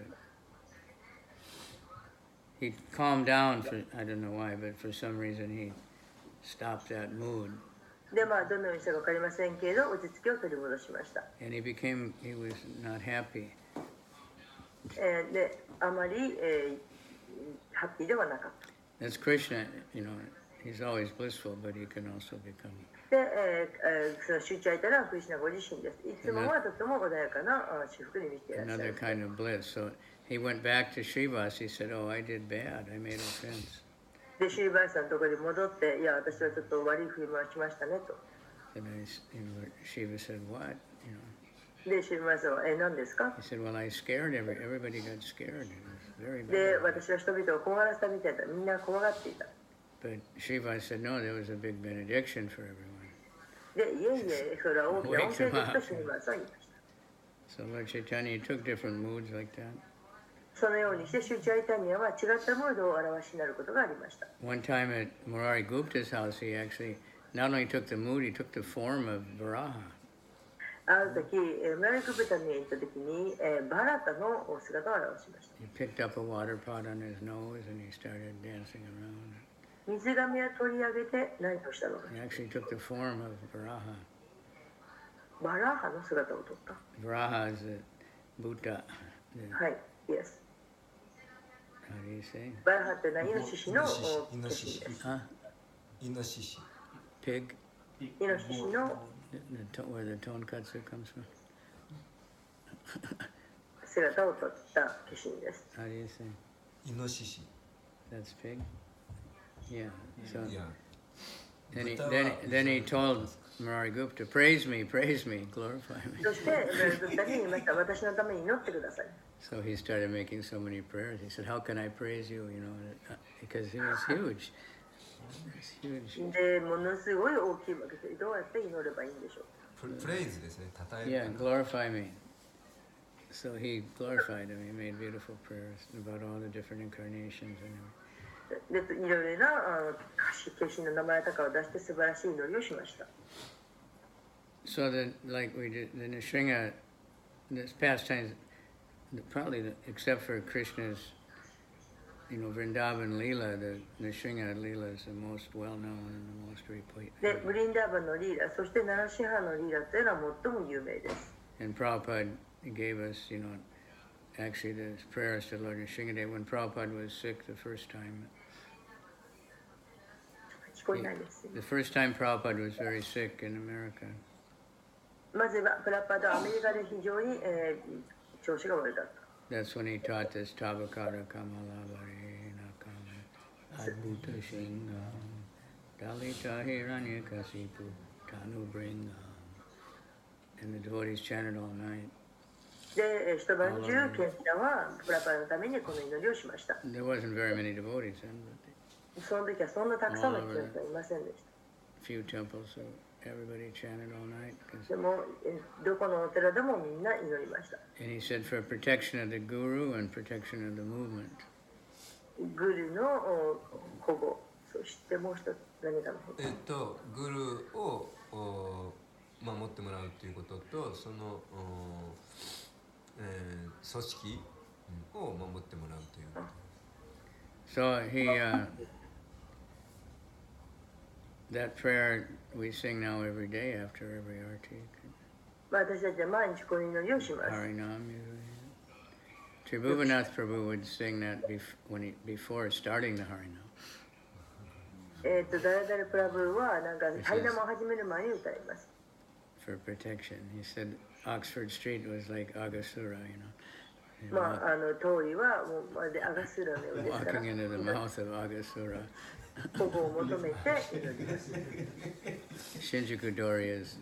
He calmed down for, I don't know why, but for some reason he stopped that mood. で、まあ、どのようにしたか分かりませんけれど、落ち着きを取り戻しました。 And he was not happy. で、あまり、ハッピーではなかった。 That's Krishna, he's always blissful, but he can also become. で、その集中いたらクリシュナご自身です。いつもはとても穏やかな祝福に満ちていらっしゃ Another る。 kind of bliss. So he went back to Srivas. He said, "Oh, I did bad. I made offense." で、シーバーさんのところに戻って、いや、私はちょっと悪い振り回しましたねと。 And Shiva said, "What?" で、シーバーさんは、何ですか He said, "Well, I scared everybody got scared. It was very で、 bad." 私は人々を怖がらせたみたいだ。みんな怖がっていた。 But Shiva said, "No, there was a big benediction for everyone." で、いえいえ、それは大きな恩恵ですとシーバーさんは言いました。 So Lord Chaitanya took different moods like that. そのようにしてシュチャイタニアは違ったムードを表しになることがありました。 One time at Murari Gupta's house, he actually not only took the mood, he took the form of Varaha. ある時、ムラリクブタに行った時に、バラタの姿を表しました。 He picked up a water pot on his nose and he started dancing around. 水がめを取り上げて何をしたのか。 He actually took the form of Varaha. バラハの姿を取った。 Varaha is the Buddha. はい、Yes。How do you say? バラハっていうのはイノシシの化身です。Huh? イノシシ Pig? イノシシの Where the tonkatsu comes from? 姿をとった化身です。How do you say? イノシシ That's pig? Yeah. So いや then he told Murari Gupta, praise me, glorify me. そしてムラリグプタに言いました。私のために祈ってください。 So he started making so many prayers. He said, how can I praise you? You know, because he was huge. He was huge. で、ものすごい大きいわけで、どうやって祈ればいいんでしょう。プレイズですね、称える Yeah, glorify me. So he glorified him. He made beautiful prayers about all the different incarnations and everything. で、いろいろな化身の名前とかを出して素晴らしい祈りをしました。 So that, like we did, the Nrsimha, this pastimes, probably except for Krishna's, Vrindavan Leela, the Nrsimha Leela is the most well-known and the most replete. で、ブリンダーバンのリーラ、そしてナラシハのリーラというのは最も有名です。 And Prabhupada gave us, actually the prayers to Lord Nrsimhadev when Prabhupada was sick the first time. 聞こえないです。 The first time Prabhupada was very sick in America. まずはプラパダはアメリカで非常に、調子が悪かった。 That's when he taught this Tabakara Kamalavari Nakama Adbhuta Shingam Dalita Hiranyakasipu Tanu Bringam. And the devotees chanted all night. で、一晩中、ケンティラはプラパダのためにこの祈りをしました。 There wasn't very many devotees then, but その時はそんなたくさんの人はいませんでした。 few temples, so everybody chanted all night. でも、どこのお寺でもみんな祈りました。 And he said for protection of the guru and protection of the movement. グルの保護、そしてもう一つ何かの保護。グルを守ってもらうということと、その組織を守ってもらうということ。 So he, that prayer we sing now every day after every arti. 私たちは毎日この祈りをします。 Harinam usually. Tribhuvanath Prabhu would sing that before starting the Harinam. ダラダルプラブはなんかハイナムを始める前に歌います。 For protection. He said Oxford Street was like Agasura, you know. まあ、通りはもうまるでアガスラのようですから。 Walking into the mouth of Agasura. 保護を求めて祈ります。 Shinjuku Dori is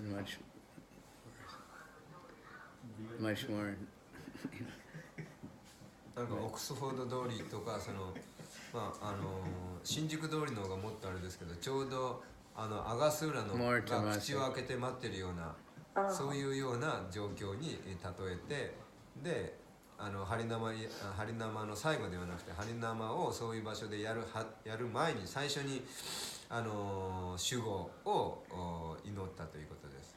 much more. なんかオックスフォード通りとか新宿通りの方がもっとあれですけど、ちょうどアガスーラのが口を開けて待ってるようなそういうような状況に例えて、でハリナマの最後ではなくてハリナマをそういう場所でやる前に最初に守護を祈ったということです。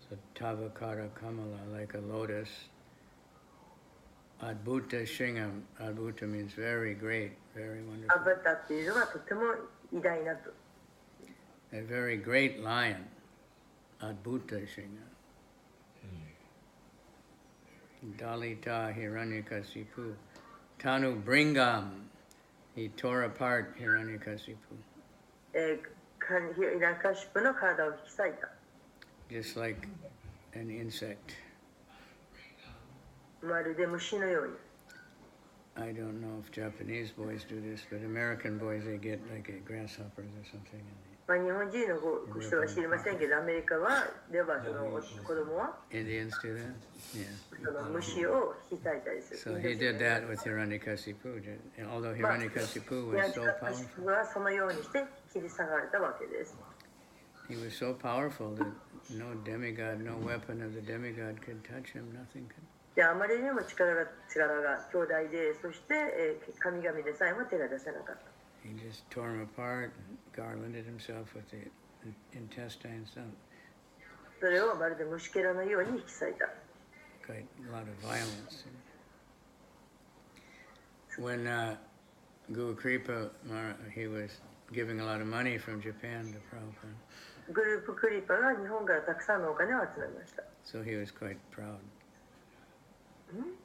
So Tavakara Kamala, like a lotus. Adbhuta Shingam. Adbhuta means very great, very ア wonderful. バタっていうのはとても偉大なと。 A very great lion. Adbhuta Shingam. Dalita Hiranyakasipu. Tanu Bringam. He tore apart Hiranyakasipu. ヒラカシプの体を引き裂いた。 Just like an insect. まるで虫のように。 I don't know if Japanese boys do this, but American boys, they get like grasshoppers or something. まあ、日本人の人は知りませんけど、アメリカはではその子供は Indians do that? Yeah. その虫を引き裂いたりする。 So he did that with Hiranyakasipu. And although Hiranyakasipu was so powerful, はそのようにして切り裂かれたわけです。 he was so powerful that no demigod, no weapon of the demigod could touch him. Nothing could. であまりにも力が強大で、そして、神々でさえも手が出せなかった。 He just tore him apart, garlanded himself with the intestines. それをまるで虫けらのように引き裂いた。 Quite a lot of violence. When Guru Kripa, he was giving a lot of money from Japan to Prabhupada. グループクリーパーが日本からたくさんのお金を集めました。 So he was quite proud.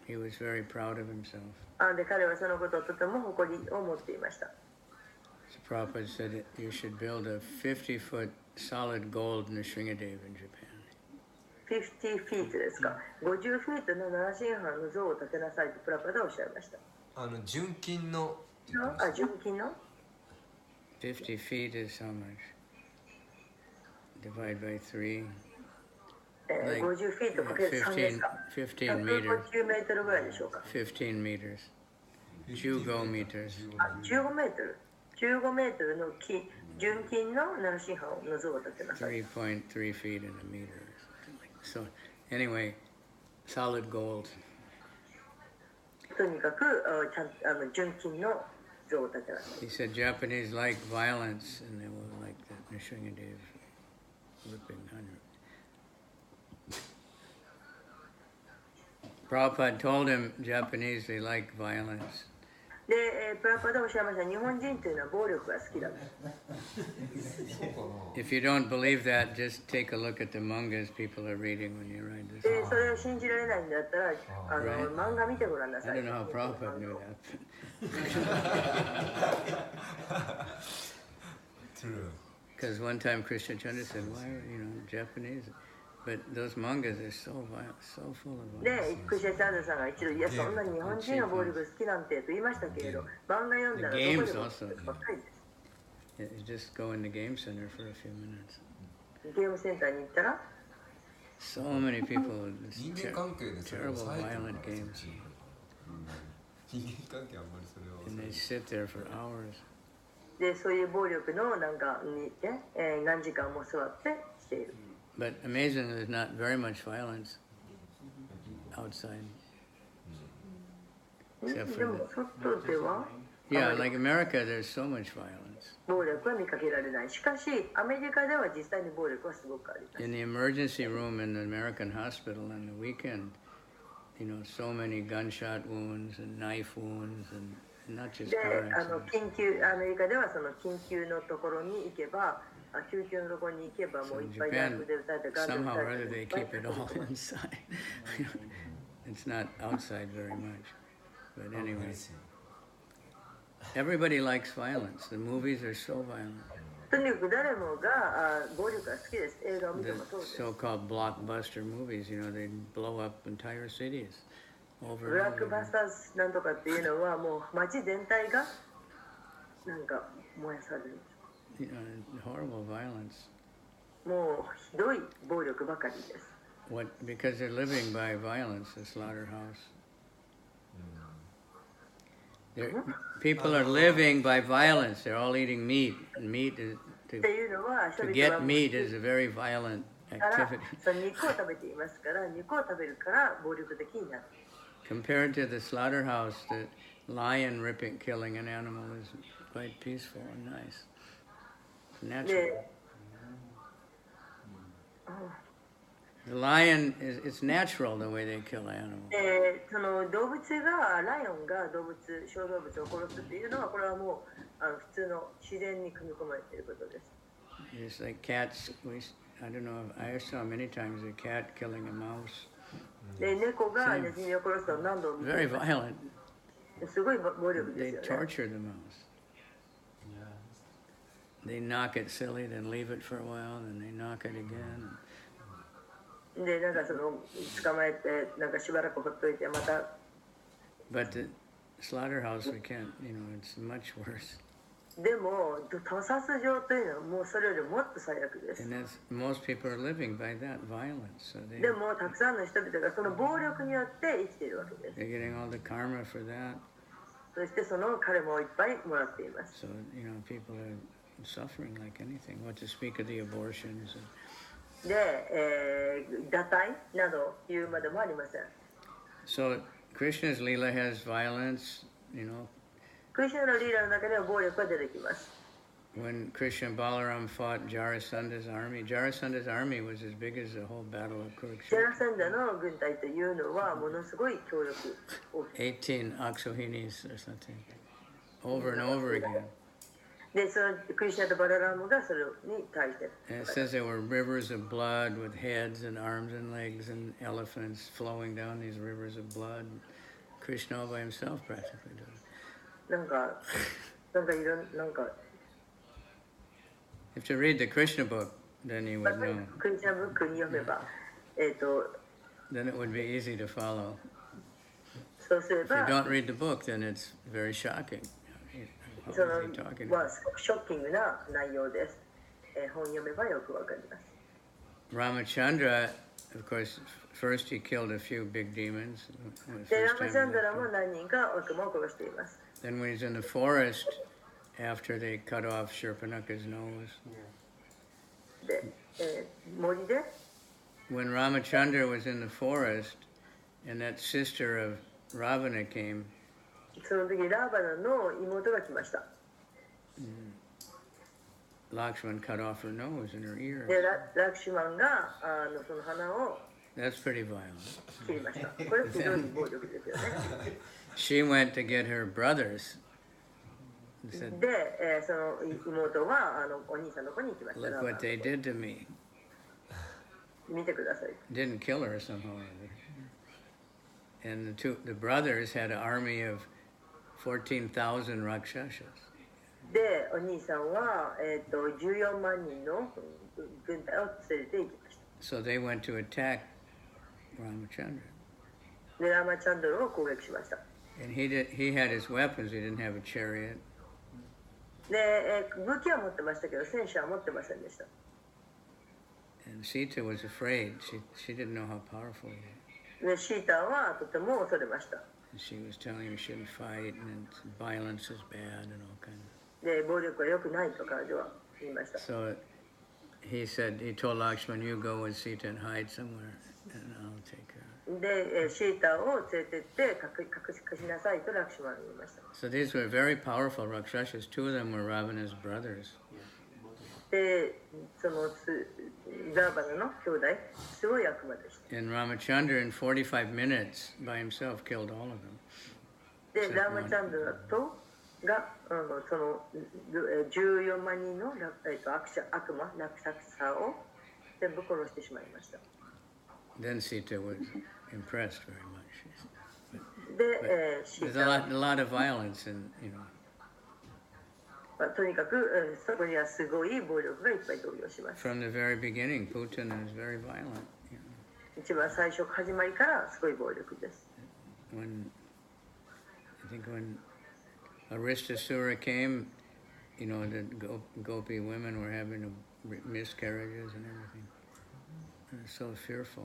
He was very proud of himself. で彼はそのことをとても誇りを持っていました。So Prabhupada said that you should build a 50-foot solid gold Nrsingadev in Japan. 50 フィートですか。50フィートのナラシンハの像を建てなさいとプラパダはおっしゃいました。純金の純金の50 feet is how much? Divide by 3. 50フィートかける3ですか。15 meters. 150メートルぐらいでしょうか。15 meters. 15 meters. 15メートル。15メートルの純金のナラシンハの像を建てなさい。3.3 feet in a meter. So anyway, solid gold. とにかく純金の像を建てなさい。He said Japanese like violence and they will like the Nrsingadev whipping 100. Prabhupada told him Japanese they like violence. で、プラパダはおっしゃいました。日本人というのは暴力が好きだと。If you don't believe that, just take a look at the mangas people are reading when you read this. で、それを信じられないんだったら、漫画見てごらんなさ I い。 don't know how Prabhupada knew that. True. Because one time Krishna Chandra said, why are Japanese? But those mangas are so violent, so full of で、 violence. クシャチャンドさんが一度、いや、そんな日本人が暴力好きなんてと言いましたけれど、漫画読んだらどこでもばっかりです。 You just go in the game center for a few minutes. ゲームセンターに行ったら、 So many people with this 人間関係でそれを terrible 抑えてる violent games. 人間関係あんまりそれを And they sit there for hours. で、そういう暴力のなんかに、何時間も座ってしている。 But amazingly, there's not very much violence outside. で Except for も the, 外では yeah, like America, there's so much violence. 暴力は見かけられない。しかし、アメリカでは実際に暴力はすごくあります。 In the emergency room in the American hospital on the weekend, so many gunshot wounds and knife wounds and not just で、 car accidents. アメリカではその緊急のところに行けば、救急のところに行けばも So うい in っぱいナイ Japan, フで撃たれた、ガンで撃 somehow た or れ other た。 they keep it all inside. It's not outside very much. But anyway, everybody likes violence. The movies are so violent. とにかく誰もが暴力が好きです。映画を見て The もそうです。 so-called blockbuster movies, they blow up entire cities ブ over ラ and ック over バスターズなんとかっていうのはもう街全体がなんか燃やされる。 horrible violence. もうひどい暴力ばかりです。 Because they're living by violence, the slaughterhouse. People are living by violence. They're all eating meat. And meat is, っていうのは人 to 々 get は meat is a very violent から activity. その肉を食べていますから肉を食べるから暴力的になる。 Compared to the slaughterhouse, the lion killing an animal is quite peaceful and nice. It's natural. で、 The lion it's natural the way they kill animals. その動物がライオンが小動物を殺すっていうのはこれはもう普通の自然に組み込まれていることです。 It's like cats. I don't know. I saw many times a cat killing a mouse. で猫がネズミを殺すのを何度も見て Very います。 violent. すごい暴力で They すよね。 torture the mouse. They knock it silly, then leave it for a while, then they knock it again. でなんかその捕まえてなんかしばらくほっといてまた。 But the slaughterhouse, we can't. It's much worse. でも屠殺場というのはもうそれよりもっと最悪です。 And most people are living by that violence. So でもたくさんの人々がその暴力によって生きているわけです。 they're getting all the karma for that. そしてその彼もいっぱいもらっています。 So people are suffering like anything. What to speak of the abortions. で、堕胎などいうまでもありません。 So Krishna's Leela has violence. クリシュナのリーダーの中では暴力が出てきます。 When Krishna and Balaram fought Jarasanda's army was as big as the whole battle of ジャラ Kurukshetra. サンダの軍隊というのはものすごい強力大きい。 18 Aksuhinis or something. Over and over again. で、そのクリシュナとバララームがそれに対して。 And it says there were rivers of blood with heads and arms and legs and elephants flowing down these rivers of blood. Krishna all by himself practically did it. なんかなんか If you read the Krishna book, then you would know. クリシュナブックに読めば、Then it would be easy to follow. そうすれ If you ば、 don't read the book, then it's very shocking. What そ was の he talking ま about? あすごくショッキングな内容です。本読めばよくわかります。 Ramachandra, of course, first he killed a few big demons. when で、 first ラマ time チャン he ドラ left も him. 何人か悪魔を殺しています。 Then when he's in the forest, after they cut off Shurpanakha's nose. で、森で、 When Ramachandra was in the forest, and that sister of Ravana came, その時ラーバナの妹が来ました。 Lakshman cut off her nose and her ear. で、ラクシュマンがその鼻を That's pretty violent. 切りました。これは非常に暴力ですよね。 She went to get her brothers and said, で、その妹はお兄さんの子に行きました。 look what they did to me. 見てください。 Didn't kill her somehow. And the brothers had an army of 14,000 Rakshasas. で、お兄さんは、14万人の軍隊を連れて行きました。 So they went to attack Ramachandra. で、ラマチャンドルを攻撃しました。 And he had his weapons. He didn't have a chariot. で、武器は持ってましたけど、戦車は持ってませんでした。 And Sita was afraid. She didn't know how powerful he was. で、シータはとても恐れました。 And she was telling him he shouldn't fight and violence is bad and all kinds of. で、暴力は良くないと彼女は言いました。 So he told Lakshman, you go with Sita and hide somewhere and I'll take her. で、シータを連れてって隠しなさいとラクシュマンに言いました。 So these were very powerful Rakshasas. Two of them were Ravana's brothers. で、そのラーバナの兄弟、すごい悪魔でした。 And Ramachandra in 45 minutes by himself killed all of them. で、ラーマチャンドラがその14万人の悪魔、ラクサクサを全部殺してしまいました。 Then Sita was impressed very much. で、シ There's ータ a lot of violence and, はとにかくそこにはすごい暴力がいっぱい登場します。 from the very beginning, Putin is very violent. 一番最初始まりからすごい暴力です。 I think when Aristasura came, the Gopi women were having miscarriages and everything. It was so fearful.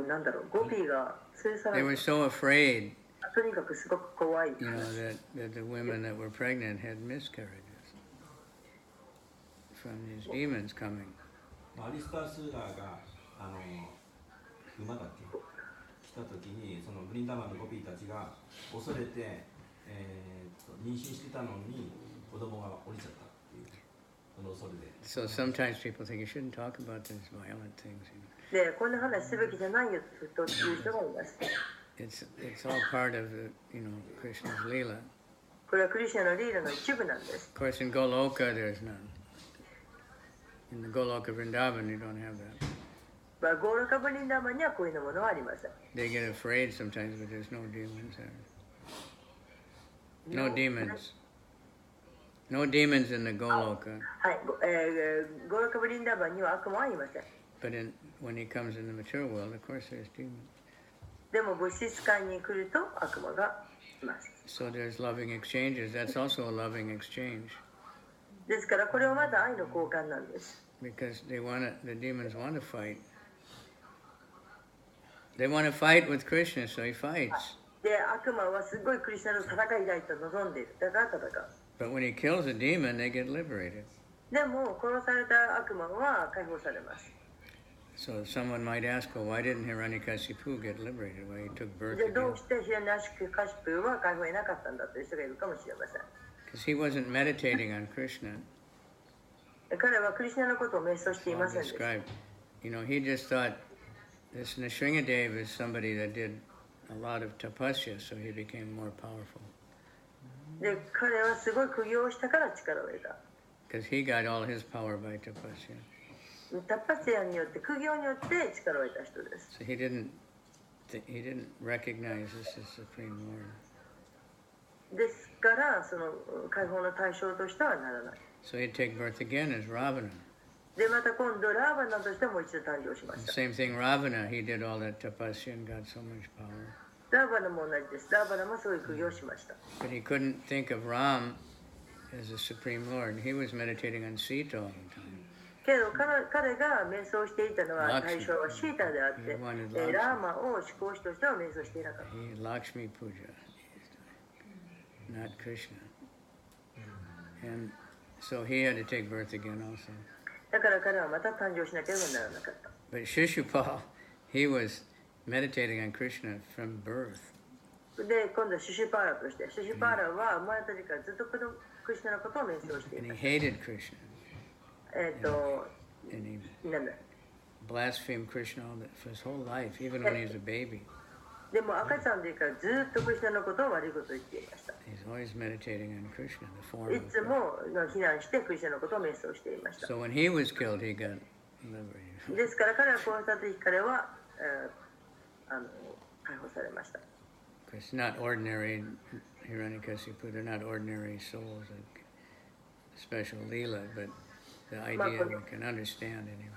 なんだろう、ゴピーが連れ去ら They れ were た。 so afraid, とにかくすごく怖い。 that the women that were pregnant had miscarriages from these demons coming. アリスター・スーラーが馬だっけ来た時にそのブリンダーマンのゴピーたちが恐れて、妊娠してたのに子供が降りちゃったっていうその恐れで。 So sometimes people think you shouldn't talk about these violent things. で、こんな話すべきじゃないよという人がいます。 It's all part of Krishna's Leela. これはクリシュナのリーラの一部なんです。 Of course, in Goloka, there's none. In the Goloka Vrindavan, you don't have that. まあ、ゴーラカブリンダーマンにはこういうものはありません。 They get afraid sometimes, but there's no demons there. No demons. No demons in the Goloka. はい、ゴーラカブリンダーマンには悪魔はいません。 But when he comes in the mature world, of course, there's demons. でも物質界に来ると悪魔がいます。 So there's loving exchanges. That's also a loving exchange. ですからこれはまた愛の交換なんです。 Because the demons want to fight. They want to fight with Krishna, so he fights. で、悪魔はすごいクリスチャンの戦いたいと望んでいる。だから戦う。 But when he kills a demon, they get liberated. でも殺された悪魔は解放されます。 So someone might ask, well, why didn't Hiranyakasipu get liberated? Why he took birth で、ど again? うしてヒラニャシクカシプは解放得なかったんだという人がいるかもしれません。 Because he wasn't meditating on Krishna. 彼はクリスチャンのことを瞑想してい All ませんでした。 described. He just thought this Nrsingadev is somebody that did a lot of tapasya, so he became more powerful. で、彼はすごい苦行をしたから力を得た。Because he got all his power by tapasya. タッパセアによって苦行によって力を得た人です。So he didn't recognize this as Supreme Lord. ですからその解放の対象としてはならない。So he'd take birth again as Ravana. でまた今度ラーバナとしてもう一度誕生しました。 Same thing, Ravana, he did all that tapasya and got so much power. ラーバナも同じです。ラーバナもすごい苦行しました。 But he couldn't think of Ram as the Supreme Lord. He was meditating on Sita all the time. けど彼が瞑想していたのは対象はシータであって、ラーマを思考師としては瞑想していなかった。He Lakshmi Puja, not Krishna. And so he had to take birth again also. だから彼はまた誕生しなければならなかった。 But Shishupal, he was meditating on Krishna from birth. で、今度はシュシュパーラとして、シュシュパーラは生まれた時からずっとクリシュナのことを瞑想してい And た。 he hated Krishna. And he なんだ。 blasphemed Krishna for his whole life, even when he was a baby. でも赤ちゃんの時からずっとクリシュナのことを悪いことを言っていました。 He's always meditating on Krishna, the form い of つ God. も非難してクリシュナのことを瞑想していました。 So when he was killed, he got liberated. ですから彼は殺した時彼は、解放されました。 It's not ordinary Hiranyakasipu, they're not ordinary souls, like special lila, but the idea we can understand anyway.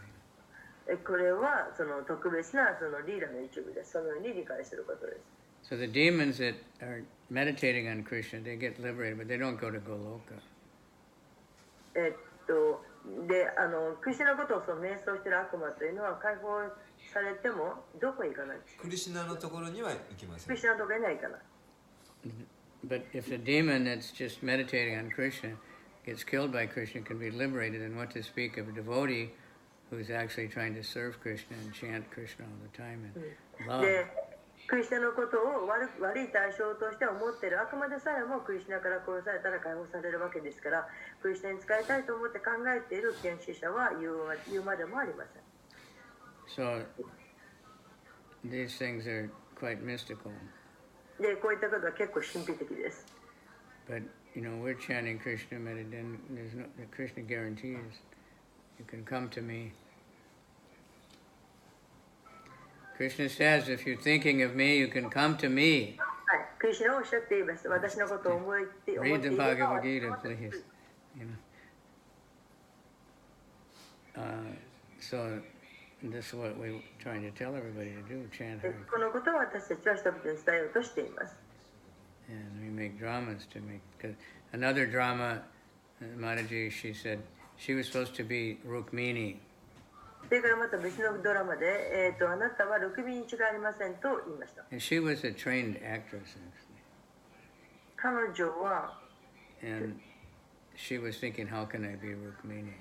これはその特別なそのリーダの一部です。そのように理解することです。 So the demons that are meditating on Krishna, they get liberated, but they don't go to Goloka. で、クリシュナのことをその瞑想している悪魔というのは解放されてもどこへ行かないんです。クリシュナのところには行きません。クリシュナのところには行かない。But if the demon that's just meditating on Krishna gets killed by Krishna, can be liberated, and what to speak of a devotee who's actually trying to serve Krishna and chant Krishna all the time and love. で、クリシュナのことを悪い対象として思っている悪魔でさえもクリシュナから殺されたら解放されるわけですから、クリシュナに使いたいと思って考えている献身者は言うまでもありません。 So these things are quite mystical. で、こういったことは結構神秘的です。 But you know, we're chanting Krishna meditation. There's no Krishna guarantees you can come to me. Krishna says, if you're thinking of me, you can come to me. はい、クリシュナはおっしゃっています。私のことを思って Read い the るのは Bhagavad Gita, please. You know. So this is what we're trying to tell everybody to do: chant Hare このことを私たちは人々に伝えようとしています。 And we make dramas to make. Cause another drama, Mataji, she said she was supposed to be Rukmini. それからまた別のドラマで、あなたはルクミに違いありませんと言いました。 And she was a trained actress, actually. 彼女は And she was thinking, how can I be Rukmini?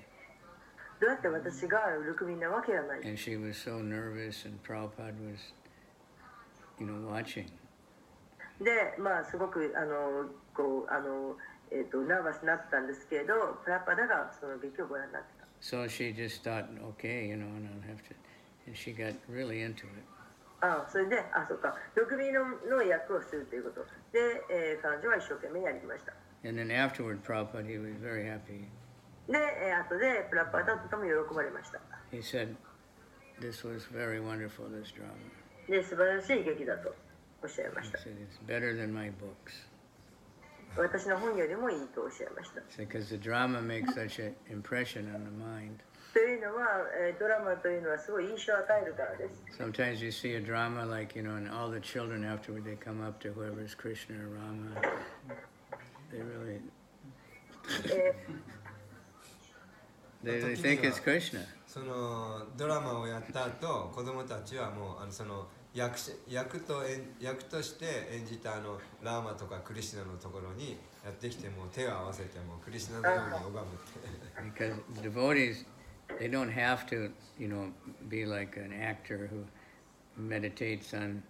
どうやって私がルクミなわけがない。 And she was so nervous, and Prabhupada was, watching. で、まあすごくナーバスになったんですけれど、プラパダがその劇をご覧になってた。 So she just thought, okay, and I'll have to. And she got really into it. それで、そうか、ルクミの役をするということで、彼女は一生懸命やりました。 And then afterward, Prabhupada, he was very happy. で、後でプラパダとても喜ばれました。 He said, this was very wonderful, this drama. で、素晴らしい劇だとおっしゃいま He した。 said, it's better than my books. 私の本よりもいいとおっしゃいました。 Because the drama makes such an impression on the mind. というのは、ドラマというのはすごい印象を与えるからです。 Sometimes you see a drama like, and all the children afterward, they come up to whoever's Krishna or Rama. They really, they think it's Krishna. そのドラマをやった後、子供たちはもうその役として演じたラーマとかクリシュナのところにやってきても手を合わせてもクリシュナのように拝むって。Because devotees, they don't have to, be like an actor who meditates on,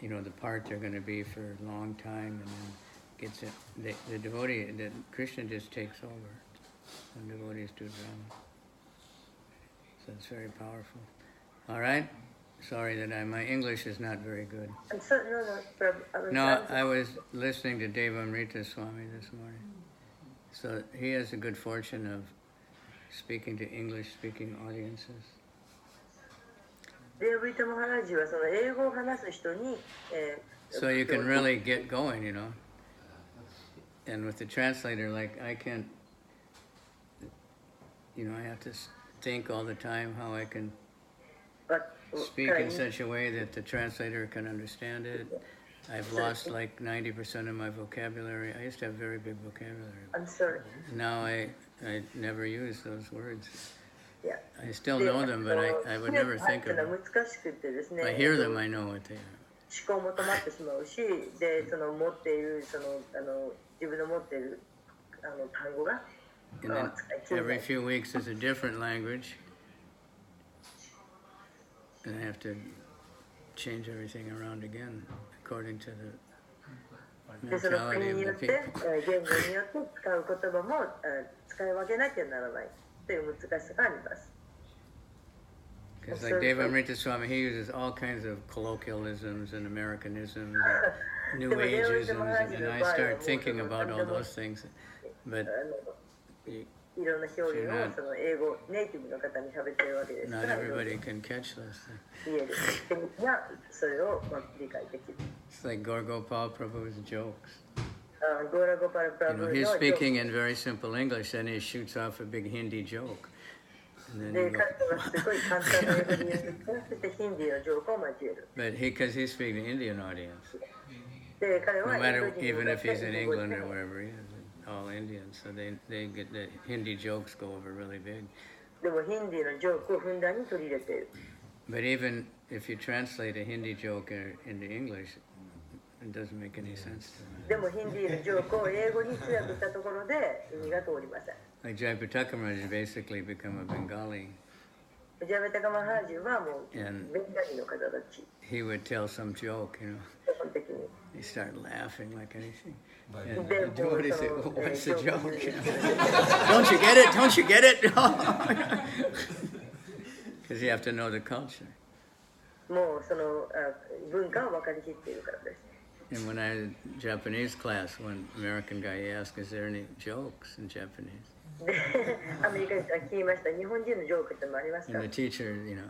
the part they're going to be for a long time and then gets it. The devotee, Krishna just takes over when devotees do drama. So it's very powerful. All right? sorry that my English is not very good. No, No, I was listening to Devamrita Swami this morning. So he has the good fortune of speaking to English-speaking audiences. デービッド・マハラジはその英語を話す人に、So you can really get going, you know. And with the translator, like I can't, you know, I have to think all the time how I can speak in such a way that the translator can understand it. I've lost like 90% of my vocabulary. I used to have very big vocabulary. I'm sorry. Now I never use those words. Yeah. I still know them, but I would never think of them. 難しくてですね。 If I hear them, I know what they are. 思考も止まってしまうし、でその持っているその自分の持っている単語が And then every few weeks there's a different language. And I have to change everything around again according to the でその mentality 国 of によ the って people. 言語によって使う言葉も使い分けなきゃならないという難しさがあります。 Because like Devamrita Swami, he uses all kinds of colloquialisms and Americanisms and New Ageisms, and I start thinking about all those things. But いろんな表現をその英語ネイティブの方に喋ってるわけですか not ら、 everybody can catch those things. 言える人がそれを理解できる。 It's like Gorgopal Prabhu's jokes. ゴーラゴパルプラ You ブ know, の he's speaking in very simple English, then he shoots off a big Hindi joke. And then で you 彼 go, はすごい簡単な英語で言うんですから、そしてヒンディーのジョークを交える。 but because he's speaking to Indian audience, で彼 no は matter インド even 人 if に he's in 向かっ England て or wherever he is, all Indians, so they get the Hindi jokes go over really big. でもヒンディーのジョークをふんだんに取り入れている。 But even if you translate a Hindi joke into English, it doesn't make any sense to me. でもヒンディーのジョークを英語に通訳したところで意味が通りません。 Like Jaipur Maharaj has basically become a Bengali. ジャベタカマハージュはもうベン And ガリの方たち、 he would tell some joke, you know. 基本的に。 They start laughing like anything. But And They're what is it? more What's the joke. joke? Don't you get it? Don't you get it? Because you have to know the culture. もうその文化を分かりきっているからです。 And when I had Japanese class, one American guy he asked, "Is there any jokes in Japanese?" で、アメリカ人が聞きました。日本人のジョークってもありますか And the teacher, you know,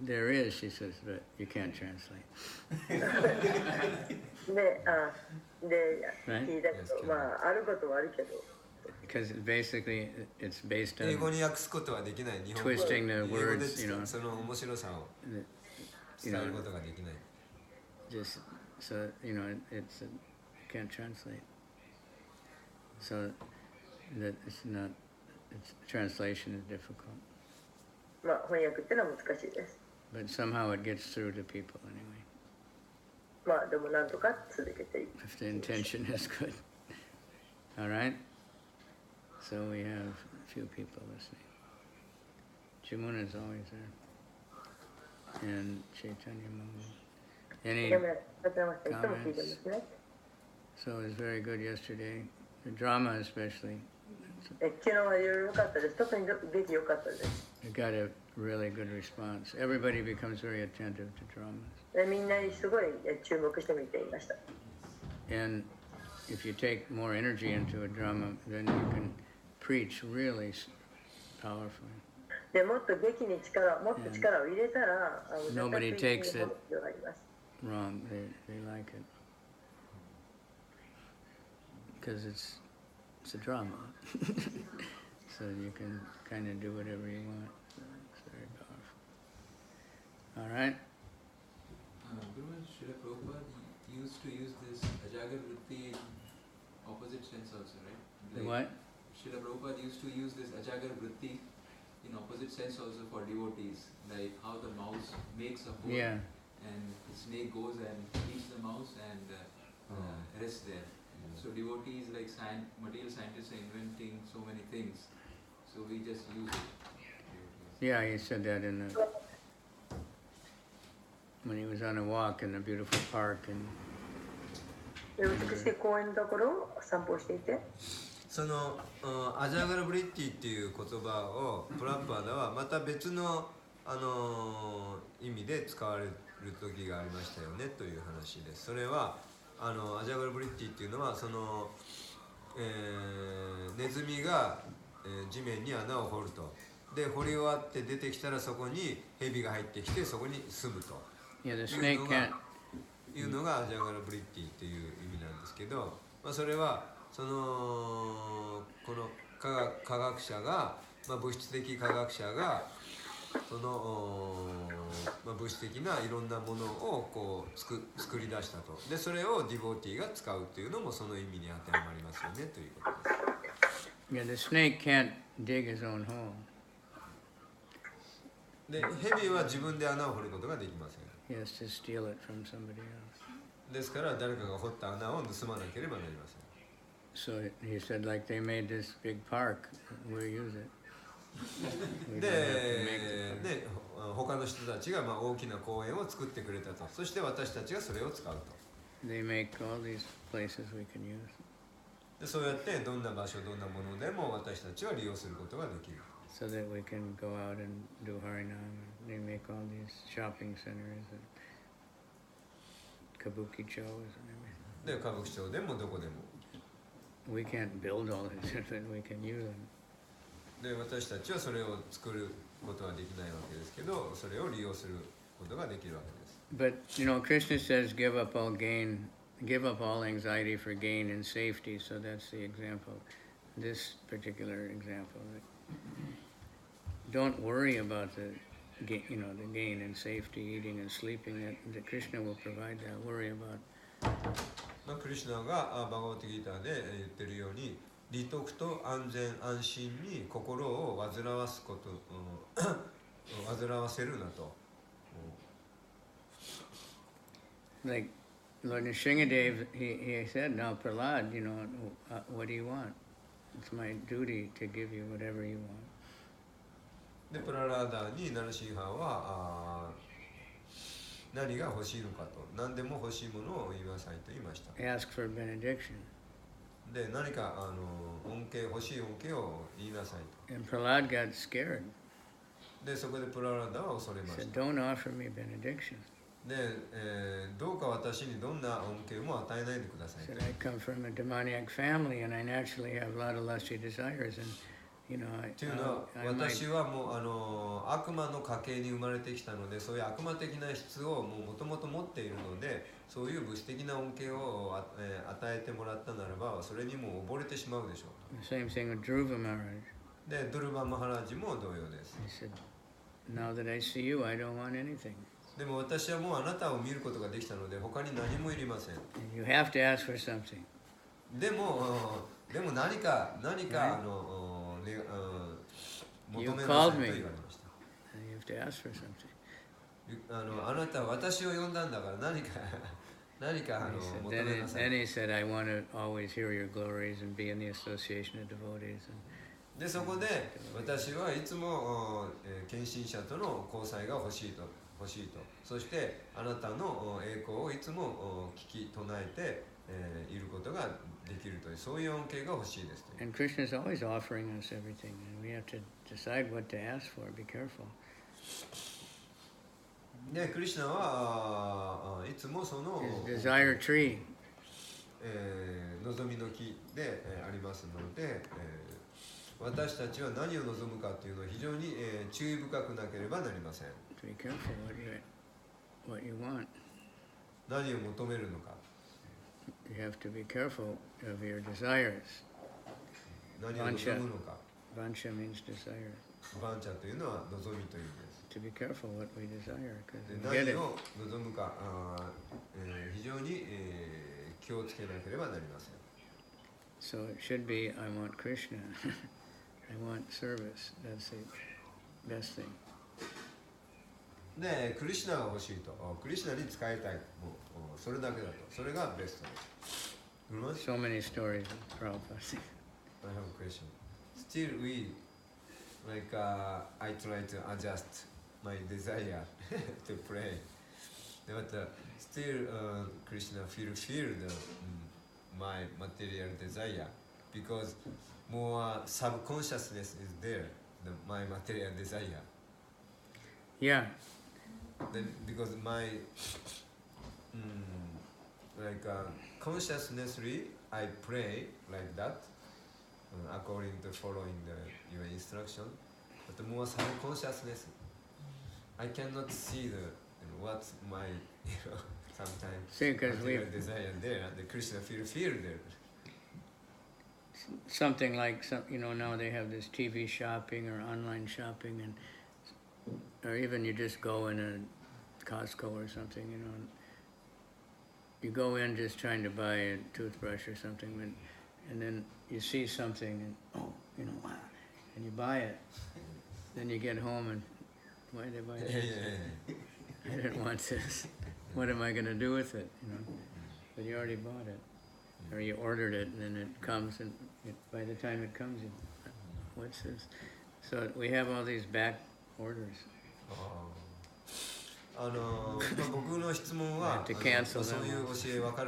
there is, she says, but you can't translate. で、Right? 聞いたけど、まあ、あることはあるけど、 Because basically it's based 英語 on に訳すことはできない日本語 twisting the 英語で words, you know, その面白さを you 伝える know, ことができない。 just so you know, it's you can't translate. So that it's not. It's translation is difficult, まあ、翻訳ってのは難しいです。 but somehow it gets through to people anyway. まあ、でもなんとか続けていく。 If the intention is good. All right. So we have a few people listening. Jamuna is always there, and Chaitanya Mangal. Any? 山田さんはいつも聞いてますね。 So it was very good yesterday. The drama especially. 昨日はいろいろ良かったです。特に出来良かったです。 It got a really good response. Everybody becomes very attentive to dramas. みんなにすごい注目して見ていました。 And if you take more energy into a drama, then you can preach really powerfully. でもっと劇にもっと力を入れたら、Nobody 絶対 takes プリン it スになる必要があります。 wrong. They like it. Because it's a drama. So you can kind of do whatever you want. So it's very powerful. All right? Guruji, Srila Prabhupada used to use this Ajagar Vritti in opposite sense also, right? The what? Srila Prabhupada used to use this Ajagar Vritti in opposite sense also for devotees, like how the mouse makes a hole Yeah. and the snake goes and eats the mouse and rests there. So devotees like material scientists are inventing so many things, so we just use it. Yeah, he said that when he was on a walk in a beautiful park. And 美しい公園のところを散歩していて、そのアジャガルブリッティっていう言葉をプラッパーダはまた別の意味で使われる時がありましたよねという話です。それはアジャガルブリッティっていうのはその、ネズミが、地面に穴を掘ると。で掘り終わって出てきたらそこに蛇が入ってきてそこに住むと。Yeah, the snake can't. いうのがアジャガルブリッティっていう意味なんですけど、それはそのこの科学者が、物質的科学者がその、物質的ないろんなものをこう作り出したと。でそれをディボーティーが使うっていうのもその意味に当てはまりますよねということです。Yeah, the snake can't dig his own hole. で蛇は自分で穴を掘ることができません。He has to steal it from somebody else. ですから誰かが掘った穴を盗まなければなりません。So he said, like they made this big park, we'll use it. で他の人たちが大きな公園を作ってくれたと。そして私たちがそれを使うと。They make all these places we can use. でそうやってどんな場所どんなものでも私たちは利用することができる。So that we can go out and do Harinam. They make all these shopping centers and kabuki shows and everything. で歌舞伎町でもどこでも。We can't build all this, but we can use them. で私たちはそれを作ることはできないわけですけど、それを利用することができるわけです。But, you know, Krishna says give up all gain, give up all anxiety for gain and safety. So that's the example, this particular example. Don't worry about the gain and safety, eating and sleeping. That Krishna will provide that. Worry about. クリシュナがバガバットギーターで言ってるように、利得と安全安心に心を煩わすこと、煩わせるなと。Like Lord Nrsingadev, he said, now Prahlad, you know, what do you want? It's my duty to give you whatever you want. でプララーダーにナラシーハは何が欲しいのかと、何でも欲しいものを言いなさいと言いました。Ask for benediction. で何か恩恵、欲しい恩恵を言いなさいと。And Prahlad got scared. でそこでプララーダーは恐れま He し said, た。 don't offer me benediction. で、どうか私にどんな恩恵も与えないでください He と。 said, I come from a demoniac family and I naturally have a lot of lusty desires. And, you know, というのは I might 私はもう悪魔の家系に生まれてきたので、そういう悪魔的な質をもともと持っているので、そういう物質的な恩恵を与えてもらったならば、それにもう溺れてしまうでしょう The same thing with Dhruva Maharaj. と。でドルバ・マハラジも同様です。 He said, now that I see you, I don't want anything. でも私はもうあなたを見ることができたので、他に何もいりません。 You have to ask for something. でも何か求めなさいと言われました。 And you have to ask for something. あなたは私を呼んだんだから何か求めなさい。 Then he said, I want to always hear your glories and be in the association of devotees. でそこで私はいつも献身者との交際が欲しいと。そしてあなたの栄光をいつも聞き唱えていることができるという、そういう恩恵が欲しいですという。 And Krishna is always offering us everything, and we have to decide what to ask for. Be careful. でクリシュナはいつもその His desire tree. 望みの木でありますので、私たちは何を望むかというのを非常に注意深くなければなりません。 Be careful what you want. 何を求めるのか。 You have to be careful of your desires. 何を望むのか。 Vansha means desire. バンチャというのは望みという意味です。 To be careful what we desire, because で we get 何 it. を望むか、非常に、気をつけなければなりません。 So it should be, I want Krishna. I want service. That's the best thing. で、クリシュナが欲しいと、クリシュナに使いたい、もうそれだけだと、それがベストです。So many stories of Prabhupada. I have a question. Still we, I try to adjust my desire to pray. But still Krishna fulfilled my material desire because more subconsciousness is there, my material desire. Yeah. Then because my like consciously I pray like that according to following your instruction, but more subconsciousness I cannot see what's my sometimes See, because we desire there, the Krishna feel there. Something like now they have this TV shopping or online shopping, and or even you just go in a Costco or something, and you go in just trying to buy a toothbrush or something, and then you see something and and you buy it. Then you get home and why did I buy this? I didn't want this. What am I going to do with it? But you already bought it, or you ordered it, and then it comes, and by the time it comes, what's this? So we have all these back orders. 僕の質問はそういう教え分か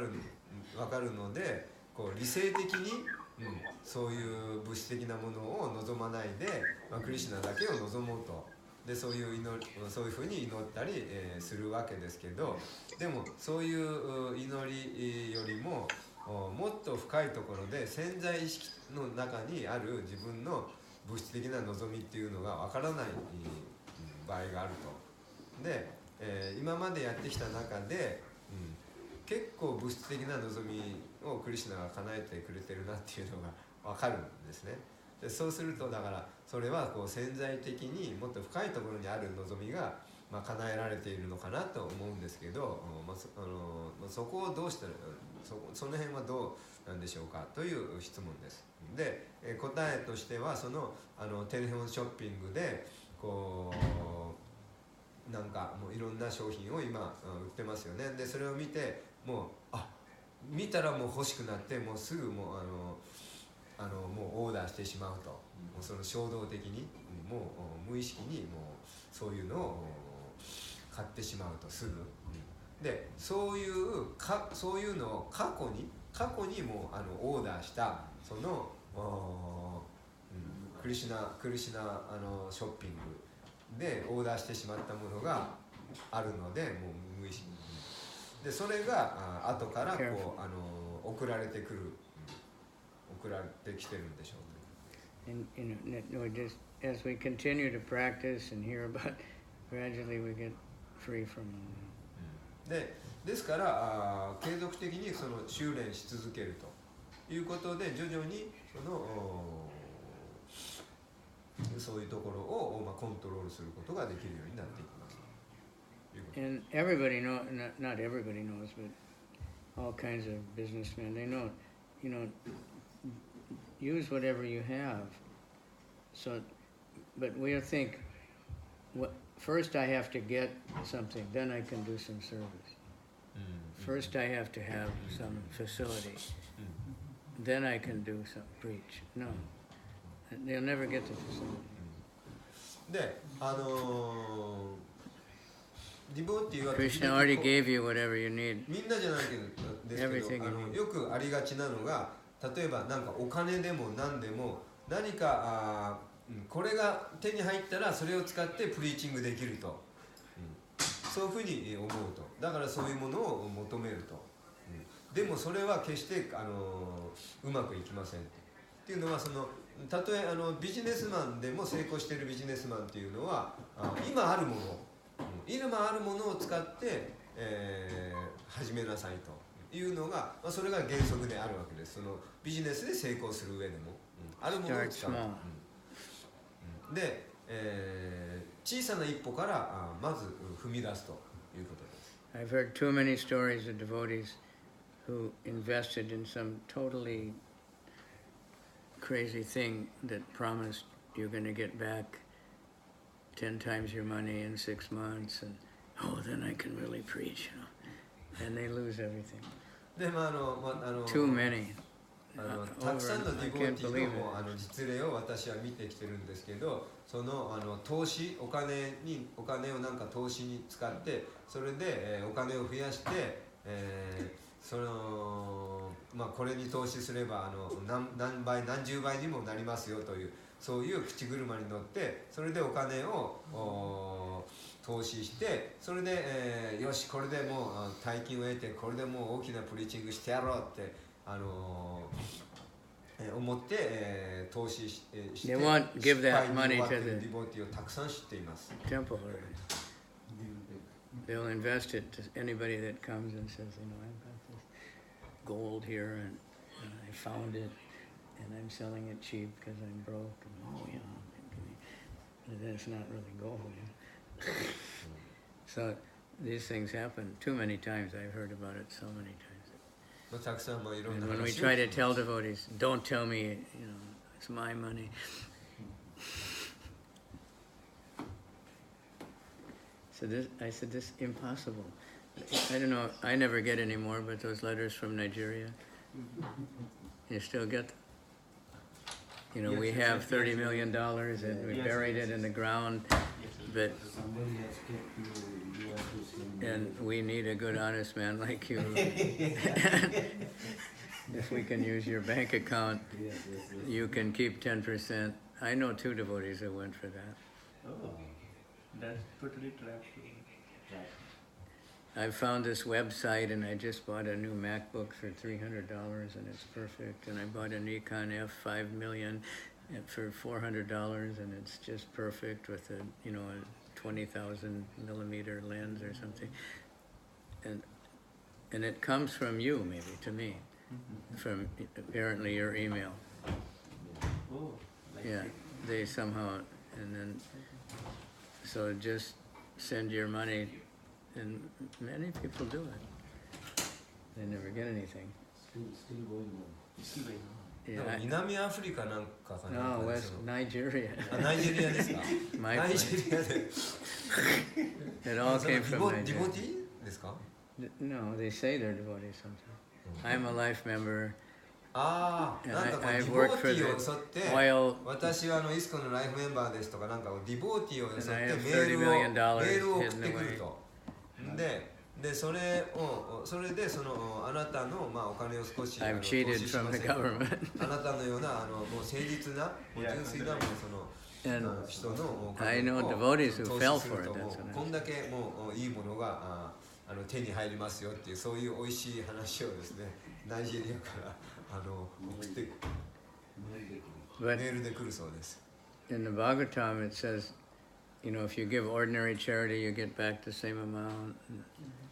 るので、こう理性的に、そういう物質的なものを望まないで、クリシュナだけを望もうと。でそういうふうに祈ったり、するわけですけど、でもそういう祈りよりももっと深いところで潜在意識の中にある自分の物質的な望みっていうのがわからない場合があると。で、今までやってきた中で、結構物質的な望みをクリシュナが叶えてくれてるなっていうのがわかるんですね。でそうするとだからそれはこう潜在的にもっと深いところにある望みが、叶えられているのかなと思うんですけど、そこをどうしたらその辺はどうなんでしょうかという質問です。で答えとしてはそのテレフォンショッピングでこうなんかもういろんな商品を今売ってますよね。でそれを見てもう見たらもう欲しくなってもうすぐもうもうオーダーしてしまうと、もうその衝動的にもう無意識にもうそういうのを買ってしまうとすぐ、でそういうのを過去にもうオーダーしたそのクリシュナショッピングでオーダーしてしまったものがあるのでもう無意識にでそれが後からこう送られてきてるんでしょうね。And just as we continue to practice and hear about, gradually we get free from them. ですから継続的にその修練し続けるということで徐々にそういうところをコントロールすることができるようになっていきます。And everybody not everybody knows, but all kinds of businessmen, they know, use whatever you have. So, but we'll think, first I have to get something, then I can do some service. First I have to have some facility, then I can do some preach. No, they'll never get the facility. で、ディボティは Krishna already gave you whatever you need. みんなじゃないですけど、よくありがちなのが、例えばなんかお金でも何でも何かこれが手に入ったらそれを使ってプリーチングできると、そういうふうに思うと。だからそういうものを求めると。でもそれは決してうまくいきませんっていうのはたとえビジネスマンでも成功しているビジネスマンっていうのは今あるものを使って、始めなさいというのが、それが原則であるわけです。そのビジネスで成功する上でも、あるものを使う。で、小さな一歩からまず踏み出すということです。I've heard too many stories of devotees who invested in some totally crazy thing that promised you're going to get back 10 times your money in 6 months, and then I can really preach, and they lose everything. で、too many. たくさんのディボーティーの実例を私は見てきてるんですけど、その投資お金をなんか投資に使ってそれで、お金を増やして、そのまあ、これに投資すれば何倍何十倍にもなりますよというそういう口車に乗ってそれでお金を投資してそれで、よしこれでもう大金を得てこれでもう大きなプリーチングしてやろうって思って、投資して They won't give that money 失敗 to に終わっている the ディボティをたくさん知っています。 temple already. They'll invest it to anybody that comes and says, you know, I've got this gold here and I found it and I'm selling it cheap because I'm broke. And, oh, yeah, and it's not really gold. Yeah. So these things happen too many times. I've heard about it so many times. まあ、たくさんいろんな And when 話を we 聞 try き to ます tell devotees, don't tell me, you know, it's my money. So I said, this is impossible. I don't know, I never get any more, but those letters from Nigeria, you still get them. You know, Yes, we yes, have yes, $30 yes, million and we yes, buried yes, it in the yes. ground, but Somebody has kept you have to send and we need a good honest man like you. If we can use your bank account, Yes, yes, yes. you can keep 10%. I know 2 devotees that went for that. Oh, that's totally trapped. I found this website and I just bought a new MacBook for $300 and it's perfect. And I bought a Nikon F5 million for $400 and it's just perfect with a, you know, a 20,000 millimeter lens or something. And it comes from you, maybe, to me, from apparently your email. Oh, like Yeah, they somehow, and then, so just send your money, and many people do it. They never get anything. still going on. Still going on. で Yeah, も I, 南アフリカなんかかなん no, かで West その Nigeria. あナイジェリアですか My ナイ place. ジェリアで It all その came ディ from ボテ Nigeria. ィですか No, they say they're devotees sometimes. I'm a life member. ああ、 And なんかこう I ディボ worked テ for ィを the 襲って oil, 私はイスコのライフメンバーですとかなんかディボティを襲って And I メ have ール $30 million を送って hidden くるとでそれでそのあなたの、まあ、お金を少し I've 投 cheated 資し from ま the せんか government. あなたのようなもう誠実なもう純粋なもうその And 人のお I 金 know を devotees who 投 fell 資す for る it. とも That's う what こ I んだけもういいものが手に入りますよっていうそういう美味しい話をですねナイジェリアから送ってメ But ールで来るそうです。 in the Bhagavatam it says, you know, if you give ordinary charity, you get back the same amount.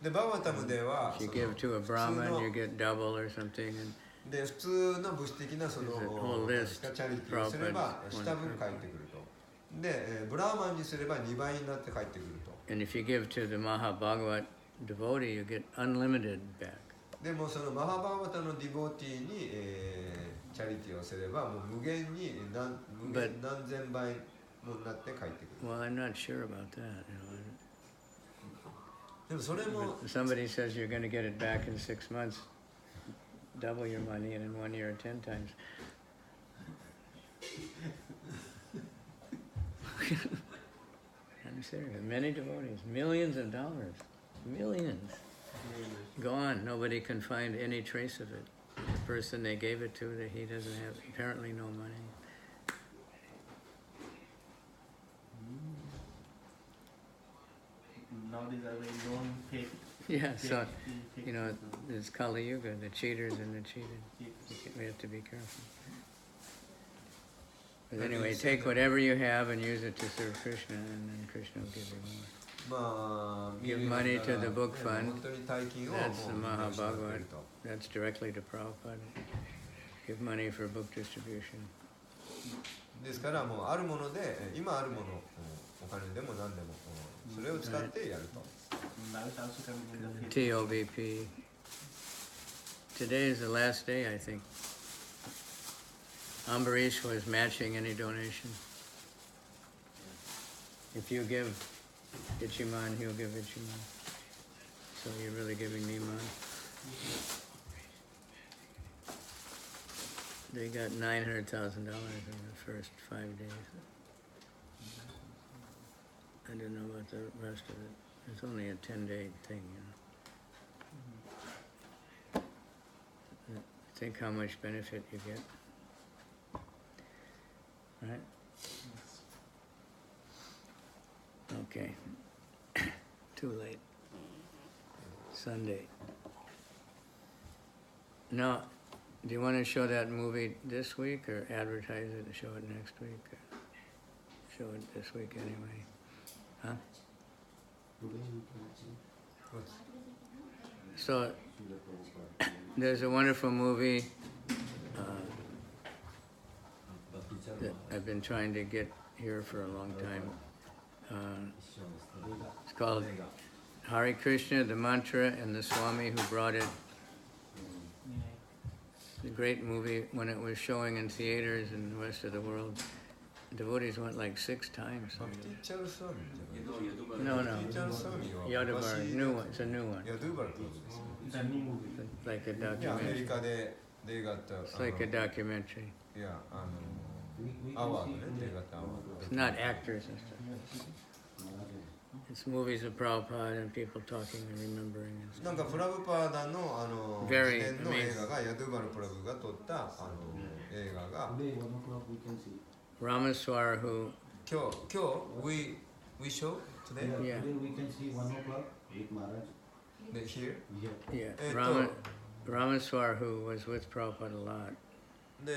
でバガバタムでは If you その give to a 普通 Brahmin, の you get double or something. And で普通の物質的なその There's a whole list. チャリティーをすれば Prabhupada 下分返ってくると。でブラーマンにすれば2倍になって返ってくると。 and if you give to the Mahabhagavat devotee, you get unlimited back. でもそのマハバーバタのディボーティーに、チャリティーをすればもう無限に何千倍もなって返ってくる。 Well, I'm not sure about that. You know. でもそれも But somebody says you're going to get it back in 6 months, double your money, and in 1 year 10 times. I'm serious. Many devotees, millions of dollars, millions, gone. Nobody can find any trace of it. The person they gave it to, that he doesn't have apparently no money. Nowadays are very known fake. Yeah, so fake you know, people. it's Kali Yuga, the cheaters and the cheated. Yes. We have to be careful. But anyway, take whatever you have and use it to serve Krishna, and then Krishna will give you more. まあ Give money to the book fund. 本当に大金を That's the もう失っている Mahabhagavat. と。 That's directly to Prabhupada. Give money for book distribution. ですからもうあるもので今あるものお金でも何でもそれを使ってやると。 Now it's also coming in the fake. TOBP. Today is the last day, I think. Ambarish was matching any donation. If you give Ichiman, he'll give Ichiman. So you're really giving Niman. They got $900,000 in the first 5 days. I don't know about the rest of it. It's only a 10-day thing, you know. think how much benefit you get. Right? Okay. Too late. Sunday. Now, do you want to show that movie this week or advertise it and show it next week? Or show it this week anyway. Huh? So, there's a wonderful movie that I've been trying to get here for a long time. It's called Hare Krishna, the Mantra, and the Swami who brought it. It's a great movie. When it was showing in theaters in the rest of the world, devotees went like 6 times. No. Yadabar, new one. It's a new one. It's like a documentary. It's like a documentary. It's not actors and stuff. It's movies of Prabhupada and people talking and remembering and stuff. なんかプラブパーダのVery 自伝の映画がヤドゥバルプラブが撮った映画が Ramaswara, who 今日 we show today yeah we can see 1 o'clock with Maharaj. here yeah えっと Ramaswara, who was with Prabhupada a lot. で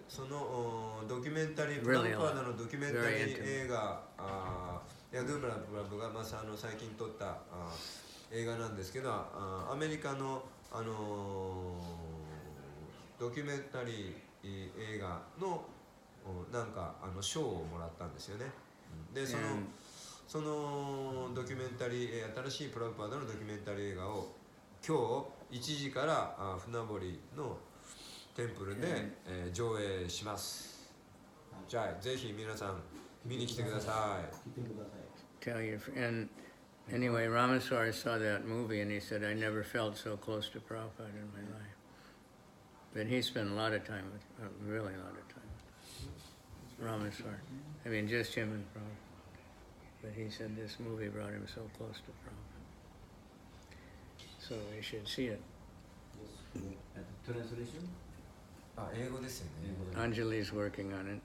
そのドキュメンタリープ Really ラブパーダのドキュメンタリ very ー映画ヤドゥバルプラブがまさ最近撮った映画なんですけどアメリカのドキュメンタリー映画のなんか賞をもらったんですよね。でそのドキュメンタリー新しいプラブパーダのドキュメンタリー映画を今日1時から船堀のテンプルで上映します。じゃあぜひ皆さん見に来てください。Tell you, and anyway, Ramaswara saw that movie and he said, I never felt so close to Prabhupada in my life. But he spent a lot of time with, really a lot of time with Ramaswara. I mean, just him and Prabhupada. But he said this movie brought him so close to Prabhupada. So we should see it. Translation? 英語ですよね。 Anjali's working on it.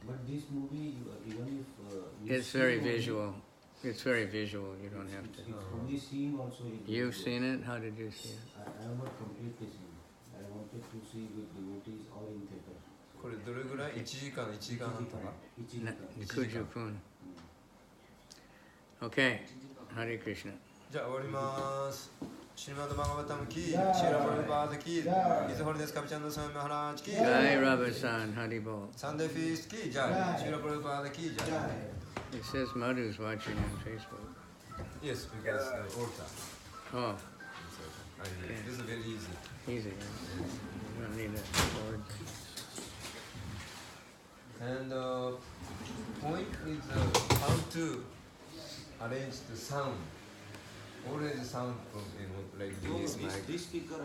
But this movie, even if you It's see very only- visual. It's very visual. You don't have to. It's only seeing also. You've seen it? How did you see it? I have not completely seen. I wanted to see with devotees or in theater. これどれぐらい？1時間半とか？ Kujupun. Okay. Hare Krishna. じゃあ終わります。シリマドバガバタムキー、シーラプラブパーダキー、イズホリデスカピチャンドサンマハラーチキー、 Jai Rabba-san, Haribol. サンデーフィースキー、じゃあシーラプラブパーダキー、じゃあ It says Madhu's watching on Facebook. Yes, because altar. Oh, This is very easy. easy. You don't need a board. And point is how to arrange the sound. Always sound from like this mic. This speaker